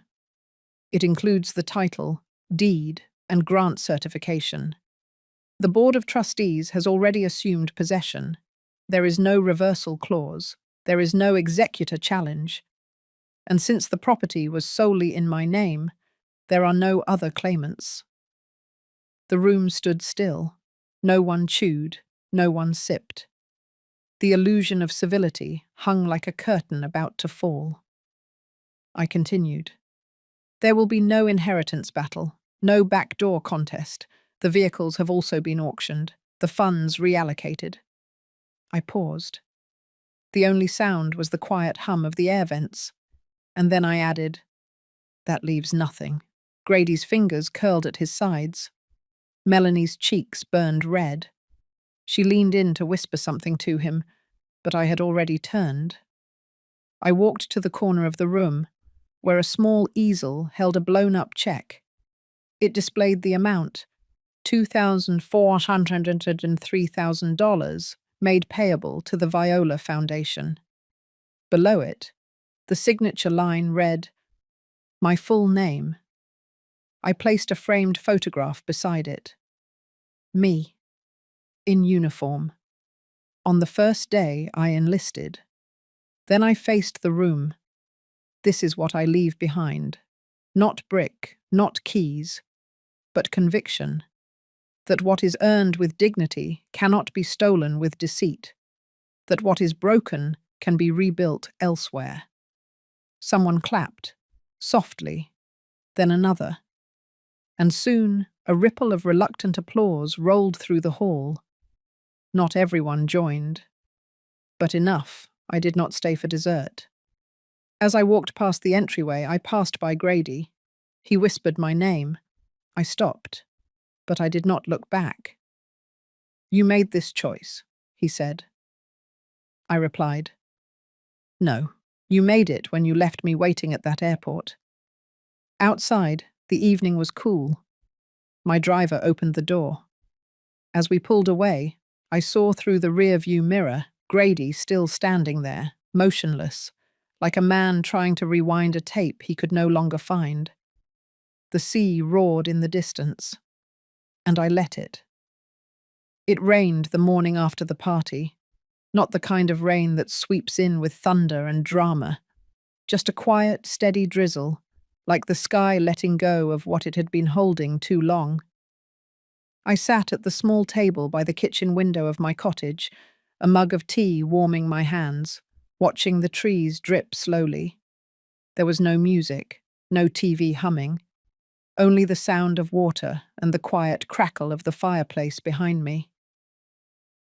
Speaker 1: It includes the title, deed, and grant certification. The Board of Trustees has already assumed possession. There is no reversal clause. There is no executor challenge. And since the property was solely in my name, there are no other claimants. The room stood still. No one chewed. No one sipped. The illusion of civility hung like a curtain about to fall. I continued. There will be no inheritance battle, no backdoor contest. The vehicles have also been auctioned, the funds reallocated. I paused. The only sound was the quiet hum of the air vents. And then I added, "That leaves nothing." Grady's fingers curled at his sides. Melanie's cheeks burned red. She leaned in to whisper something to him, but I had already turned. I walked to the corner of the room, where a small easel held a blown-up check. It displayed the amount, $2,403,000, made payable to the Viola Foundation. Below it, The signature line read, "My full name." I placed a framed photograph beside it. Me, in uniform. On the first day I enlisted. Then I faced the room. This is what I leave behind. Not brick, not keys, but conviction that what is earned with dignity cannot be stolen with deceit, that what is broken can be rebuilt elsewhere. Someone clapped, softly, then another, and soon a ripple of reluctant applause rolled through the hall. Not everyone joined, but enough. I did not stay for dessert. As I walked past the entryway, I passed by Grady. He whispered my name. I stopped, but I did not look back. "You made this choice," he said. I replied, "No, you made it when you left me waiting at that airport." Outside, the evening was cool. My driver opened the door. As we pulled away, I saw through the rear-view mirror Grady still standing there, motionless, like a man trying to rewind a tape he could no longer find. The sea roared in the distance, and I let it. It rained the morning after the party, not the kind of rain that sweeps in with thunder and drama, just a quiet, steady drizzle, like the sky letting go of what it had been holding too long. I sat at the small table by the kitchen window of my cottage, a mug of tea warming my hands, watching the trees drip slowly. There was no music, no TV humming, only the sound of water and the quiet crackle of the fireplace behind me.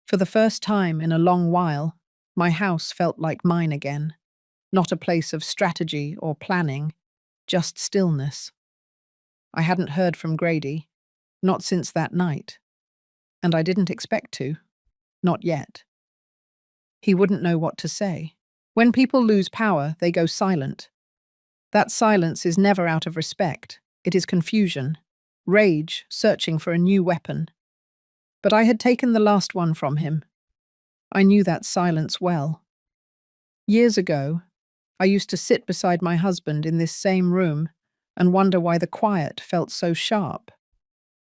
Speaker 1: For the first time in a long while, my house felt like mine again, not a place of strategy or planning, just stillness. I hadn't heard from Grady, not since that night, and I didn't expect to, not yet. He wouldn't know what to say. When people lose power, they go silent. That silence is never out of respect. It is confusion, rage searching for a new weapon. But I had taken the last one from him. I knew that silence well. Years ago, I used to sit beside my husband in this same room and wonder why the quiet felt so sharp.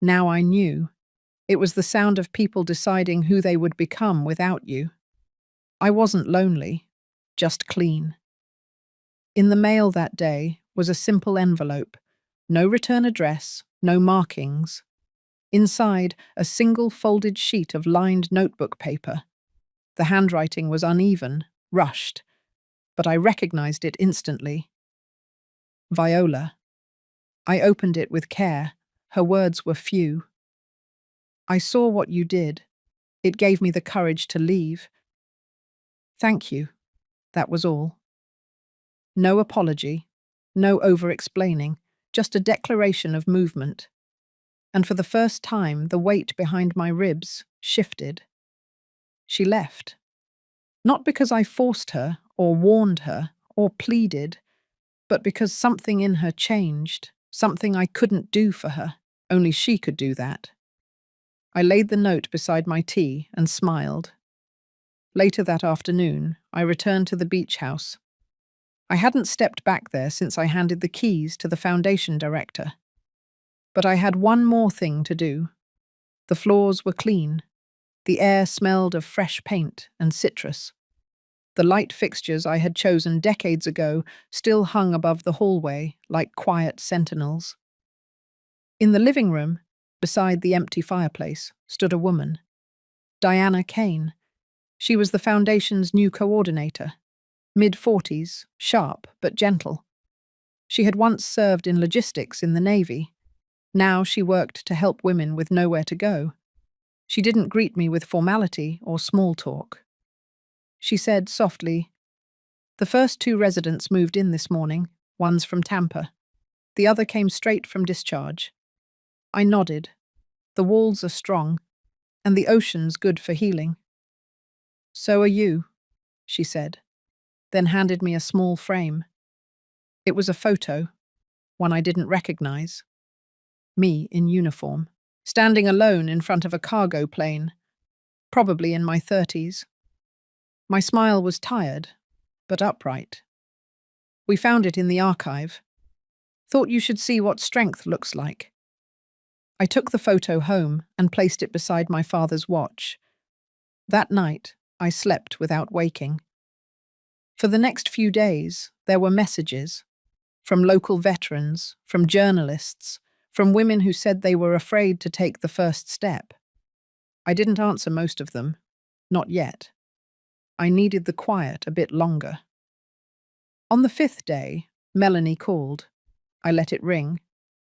Speaker 1: Now I knew. It was the sound of people deciding who they would become without you. I wasn't lonely, just clean. In the mail that day was a simple envelope, no return address, no markings. Inside, a single folded sheet of lined notebook paper. The handwriting was uneven, rushed, but I recognized it instantly. Viola. I opened it with care. Her words were few. "I saw what you did. It gave me the courage to leave. Thank you." That was all. No apology, no over-explaining, just a declaration of movement. And for the first time, the weight behind my ribs shifted. She left. Not because I forced her, or warned her, or pleaded, but because something in her changed, something I couldn't do for her. Only she could do that. I laid the note beside my tea and smiled. Later that afternoon, I returned to the beach house. I hadn't stepped back there since I handed the keys to the foundation director. But I had one more thing to do. The floors were clean. The air smelled of fresh paint and citrus. The light fixtures I had chosen decades ago still hung above the hallway like quiet sentinels. In the living room, beside the empty fireplace, stood a woman. Diana Kane. She was the foundation's new coordinator. Mid-40s, sharp but gentle. She had once served in logistics in the Navy. Now she worked to help women with nowhere to go. She didn't greet me with formality or small talk. She said softly, "The first 2 residents moved in this morning, one's from Tampa. The other came straight from discharge." I nodded. The walls are strong, and the ocean's good for healing. "So are you," she said, then handed me a small frame. It was a photo, one I didn't recognize. Me in uniform, standing alone in front of a cargo plane, probably in my 30s. My smile was tired, but upright. We found it in the archive. Thought you should see what strength looks like. I took the photo home and placed it beside my father's watch. That night, I slept without waking. For the next few days, there were messages from local veterans, from journalists, from women who said they were afraid to take the first step. I didn't answer most of them. Not yet. I needed the quiet a bit longer. On the 5th day, Melanie called. I let it ring.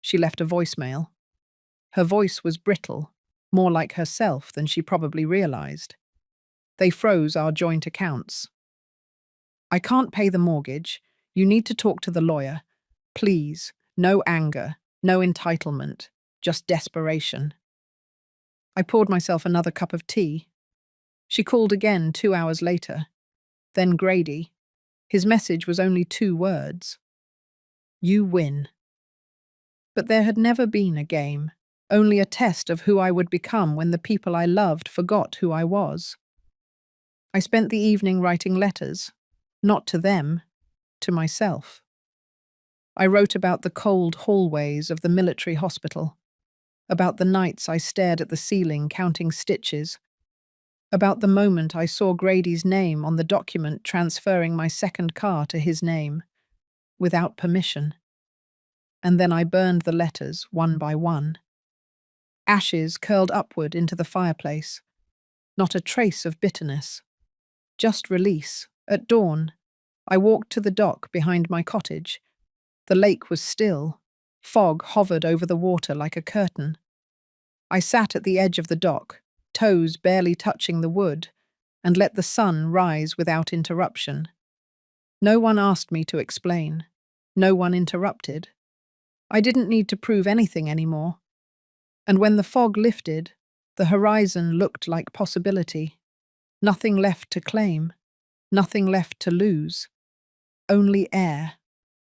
Speaker 1: She left a voicemail. Her voice was brittle, more like herself than she probably realized. They froze our joint accounts. I can't pay the mortgage. You need to talk to the lawyer. Please, no anger, no entitlement, just desperation. I poured myself another cup of tea. She called again 2 hours later. Then Grady. His message was only 2 words. You win. But there had never been a game, only a test of who I would become when the people I loved forgot who I was. I spent the evening writing letters, not to them, to myself. I wrote about the cold hallways of the military hospital, about the nights I stared at the ceiling counting stitches, about the moment I saw Grady's name on the document transferring my second car to his name, without permission. And then I burned the letters one by one. Ashes curled upward into the fireplace. Not a trace of bitterness. Just release. At dawn, I walked to the dock behind my cottage. The lake was still. Fog hovered over the water like a curtain. I sat at the edge of the dock, toes barely touching the wood, and let the sun rise without interruption. No one asked me to explain. No one interrupted. I didn't need to prove anything anymore. And when the fog lifted, the horizon looked like possibility. Nothing left to claim, nothing left to lose. Only air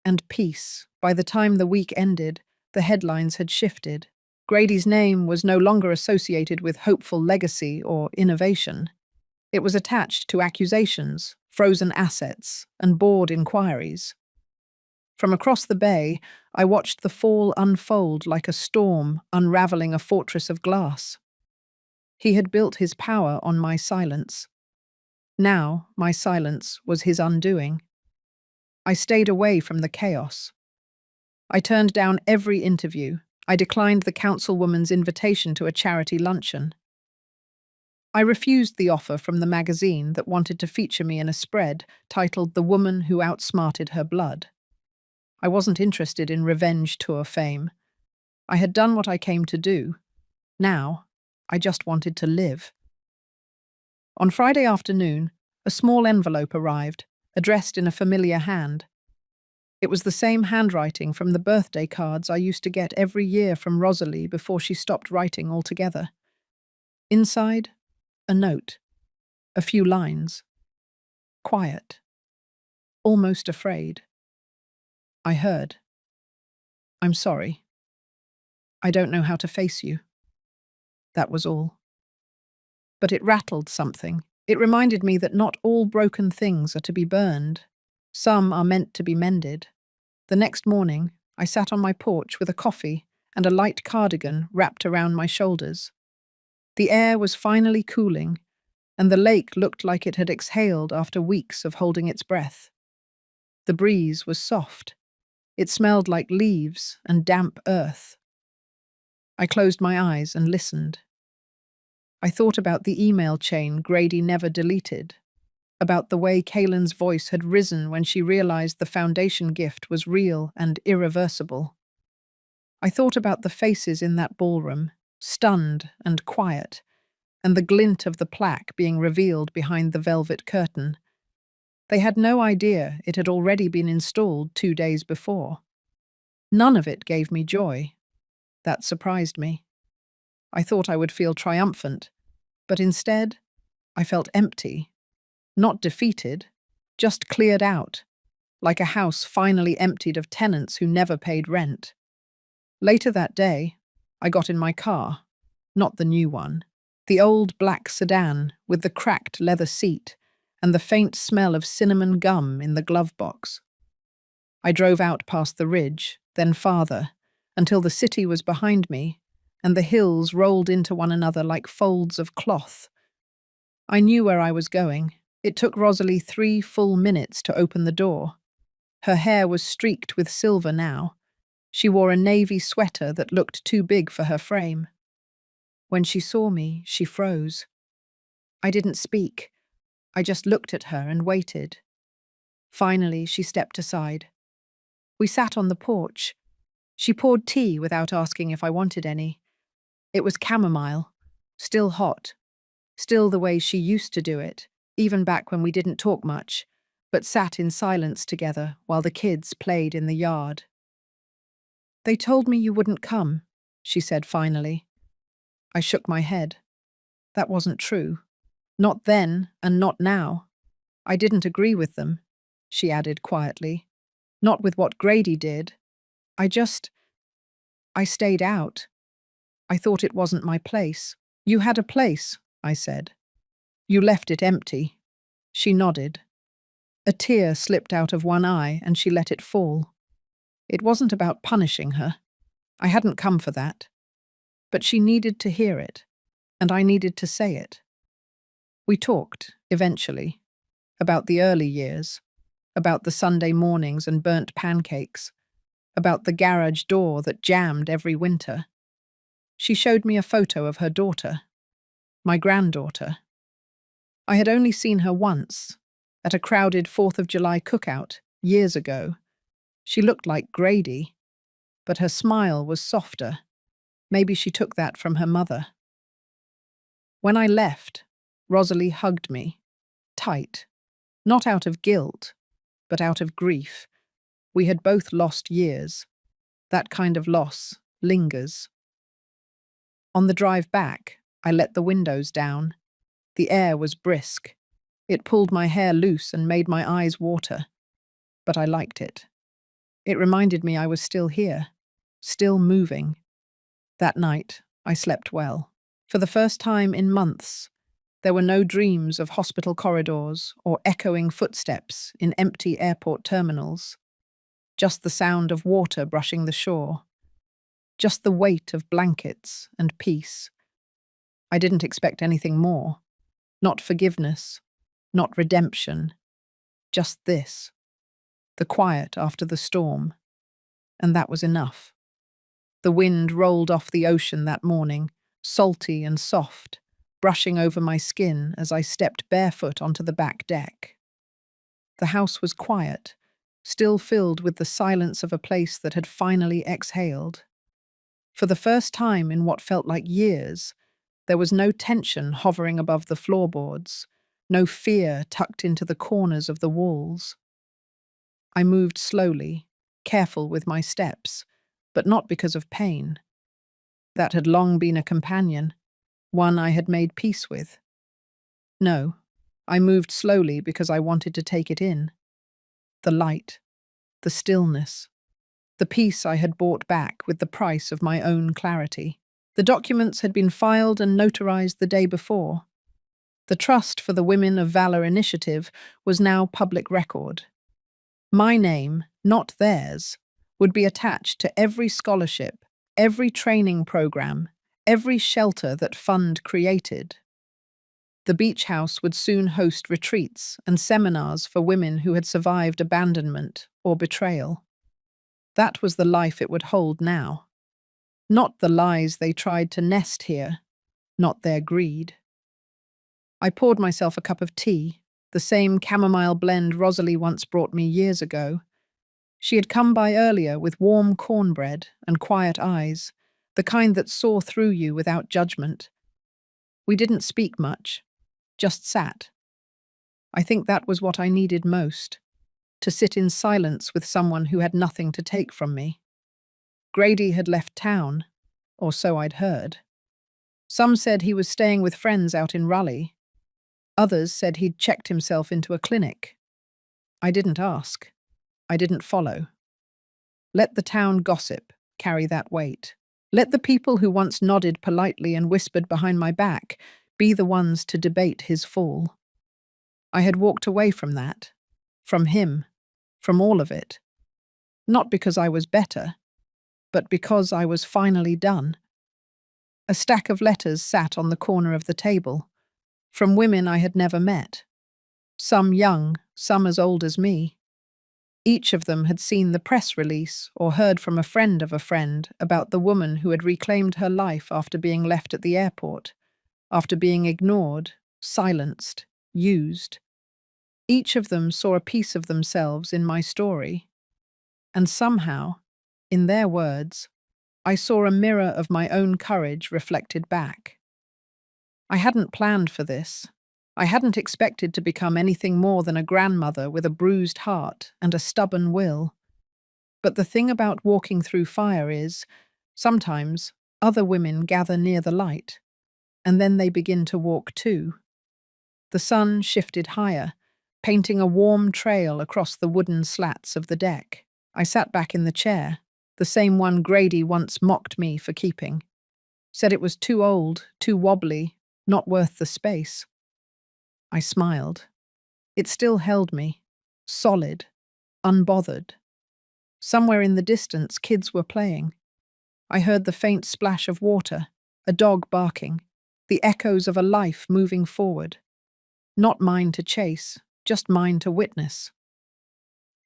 Speaker 1: and peace. By the time the week ended, the headlines had shifted. Grady's name was no longer associated with hopeful legacy or innovation. It was attached to accusations, frozen assets, and board inquiries. From across the bay, I watched the fall unfold like a storm unraveling a fortress of glass. He had built his power on my silence. Now, my silence was his undoing. I stayed away from the chaos. I turned down every interview. I declined the councilwoman's invitation to a charity luncheon. I refused the offer from the magazine that wanted to feature me in a spread titled The Woman Who Outsmarted Her Blood. I wasn't interested in revenge tour fame. I had done what I came to do. Now, I just wanted to live. On Friday afternoon, a small envelope arrived, addressed in a familiar hand. It was the same handwriting from the birthday cards I used to get every year from Rosalie before she stopped writing altogether. Inside, a note, a few lines. Quiet. Almost afraid. I heard. I'm sorry. I don't know how to face you. That was all. But it rattled something. It reminded me that not all broken things are to be burned. Some are meant to be mended. The next morning, I sat on my porch with a coffee and a light cardigan wrapped around my shoulders. The air was finally cooling, and the lake looked like it had exhaled after weeks of holding its breath. The breeze was soft. It smelled like leaves and damp earth. I closed my eyes and listened. I thought about the email chain Grady never deleted, about the way Kaylin's voice had risen when she realized the foundation gift was real and irreversible. I thought about the faces in that ballroom, stunned and quiet, and the glint of the plaque being revealed behind the velvet curtain. They had no idea it had already been installed 2 days before. None of it gave me joy. That surprised me. I thought I would feel triumphant, but instead, I felt empty. Not defeated, just cleared out, like a house finally emptied of tenants who never paid rent. Later that day, I got in my car, not the new one, the old black sedan with the cracked leather seat and the faint smell of cinnamon gum in the glove box. I drove out past the ridge, then farther, until the city was behind me, and the hills rolled into one another like folds of cloth. I knew where I was going. It took Rosalie 3 full minutes to open the door. Her hair was streaked with silver now. She wore a navy sweater that looked too big for her frame. When she saw me, she froze. I didn't speak. I just looked at her and waited. Finally, she stepped aside. We sat on the porch. She poured tea without asking if I wanted any. It was chamomile, still hot, still the way she used to do it, even back when we didn't talk much, but sat in silence together while the kids played in the yard. "They told me you wouldn't come," she said finally. I shook my head. That wasn't true. Not then and not now. I didn't agree with them, she added quietly. Not with what Grady did. I stayed out. I thought it wasn't my place. "You had a place," I said. "You left it empty." She nodded. A tear slipped out of one eye and she let it fall. It wasn't about punishing her. I hadn't come for that. But she needed to hear it, and I needed to say it. We talked, eventually, about the early years, about the Sunday mornings and burnt pancakes, about the garage door that jammed every winter. She showed me a photo of her daughter, my granddaughter. I had only seen her once, at a crowded 4th of July cookout, years ago. She looked like Grady, but her smile was softer. Maybe she took that from her mother. When I left, Rosalie hugged me, tight, not out of guilt, but out of grief. We had both lost years. That kind of loss lingers. On the drive back, I let the windows down. The air was brisk. It pulled my hair loose and made my eyes water. But I liked it. It reminded me I was still here, still moving. That night, I slept well. For the first time in months, there were no dreams of hospital corridors or echoing footsteps in empty airport terminals. Just the sound of water brushing the shore. Just the weight of blankets and peace. I didn't expect anything more. Not forgiveness, not redemption. Just this. The quiet after the storm. And that was enough. The wind rolled off the ocean that morning, salty and soft, brushing over my skin as I stepped barefoot onto the back deck. The house was quiet, still filled with the silence of a place that had finally exhaled. For the first time in what felt like years, there was no tension hovering above the floorboards, no fear tucked into the corners of the walls. I moved slowly, careful with my steps, but not because of pain. That had long been a companion, one I had made peace with. No, I moved slowly because I wanted to take it in. The light, the stillness, the peace I had bought back with the price of my own clarity. The documents had been filed and notarized the day before. The Trust for the Women of Valor Initiative was now public record. My name, not theirs, would be attached to every scholarship, every training program, every shelter that fund created. The beach house would soon host retreats and seminars for women who had survived abandonment or betrayal. That was the life it would hold now. Not the lies they tried to nest here, not their greed. I poured myself a cup of tea, the same chamomile blend Rosalie once brought me years ago. She had come by earlier with warm cornbread and quiet eyes, the kind that saw through you without judgment. We didn't speak much, just sat. I think that was what I needed most, to sit in silence with someone who had nothing to take from me. Grady had left town, or so I'd heard. Some said he was staying with friends out in Raleigh. Others said he'd checked himself into a clinic. I didn't ask. I didn't follow. Let the town gossip carry that weight. Let the people who once nodded politely and whispered behind my back be the ones to debate his fall. I had walked away from that, from him, from all of it. Not because I was better, but because I was finally done. A stack of letters sat on the corner of the table, from women I had never met, some young, some as old as me. Each of them had seen the press release or heard from a friend of a friend about the woman who had reclaimed her life after being left at the airport, after being ignored, silenced, used. Each of them saw a piece of themselves in my story, and somehow, in their words, I saw a mirror of my own courage reflected back. I hadn't planned for this. I hadn't expected to become anything more than a grandmother with a bruised heart and a stubborn will. But the thing about walking through fire is, sometimes, other women gather near the light, and then they begin to walk too. The sun shifted higher, painting a warm trail across the wooden slats of the deck. I sat back in the chair, the same one Grady once mocked me for keeping. Said it was too old, too wobbly, not worth the space. I smiled. It still held me, solid, unbothered. Somewhere in the distance, kids were playing. I heard the faint splash of water, a dog barking, the echoes of a life moving forward. Not mine to chase, just mine to witness.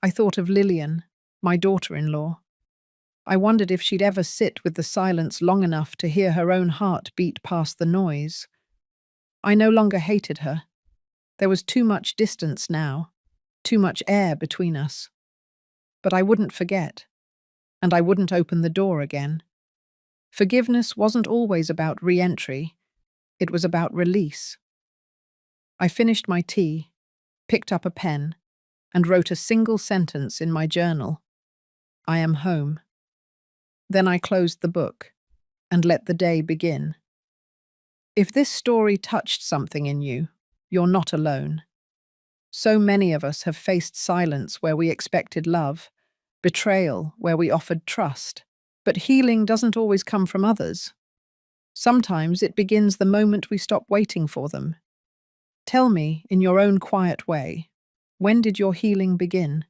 Speaker 1: I thought of Lillian, my daughter-in-law. I wondered if she'd ever sit with the silence long enough to hear her own heart beat past the noise. I no longer hated her. There was too much distance now, too much air between us. But I wouldn't forget, and I wouldn't open the door again. Forgiveness wasn't always about re-entry, it was about release. I finished my tea, picked up a pen, and wrote a single sentence in my journal. I am home. Then I closed the book and let the day begin. If this story touched something in you, you're not alone. So many of us have faced silence where we expected love, betrayal where we offered trust, but healing doesn't always come from others. Sometimes it begins the moment we stop waiting for them. Tell me, in your own quiet way, when did your healing begin?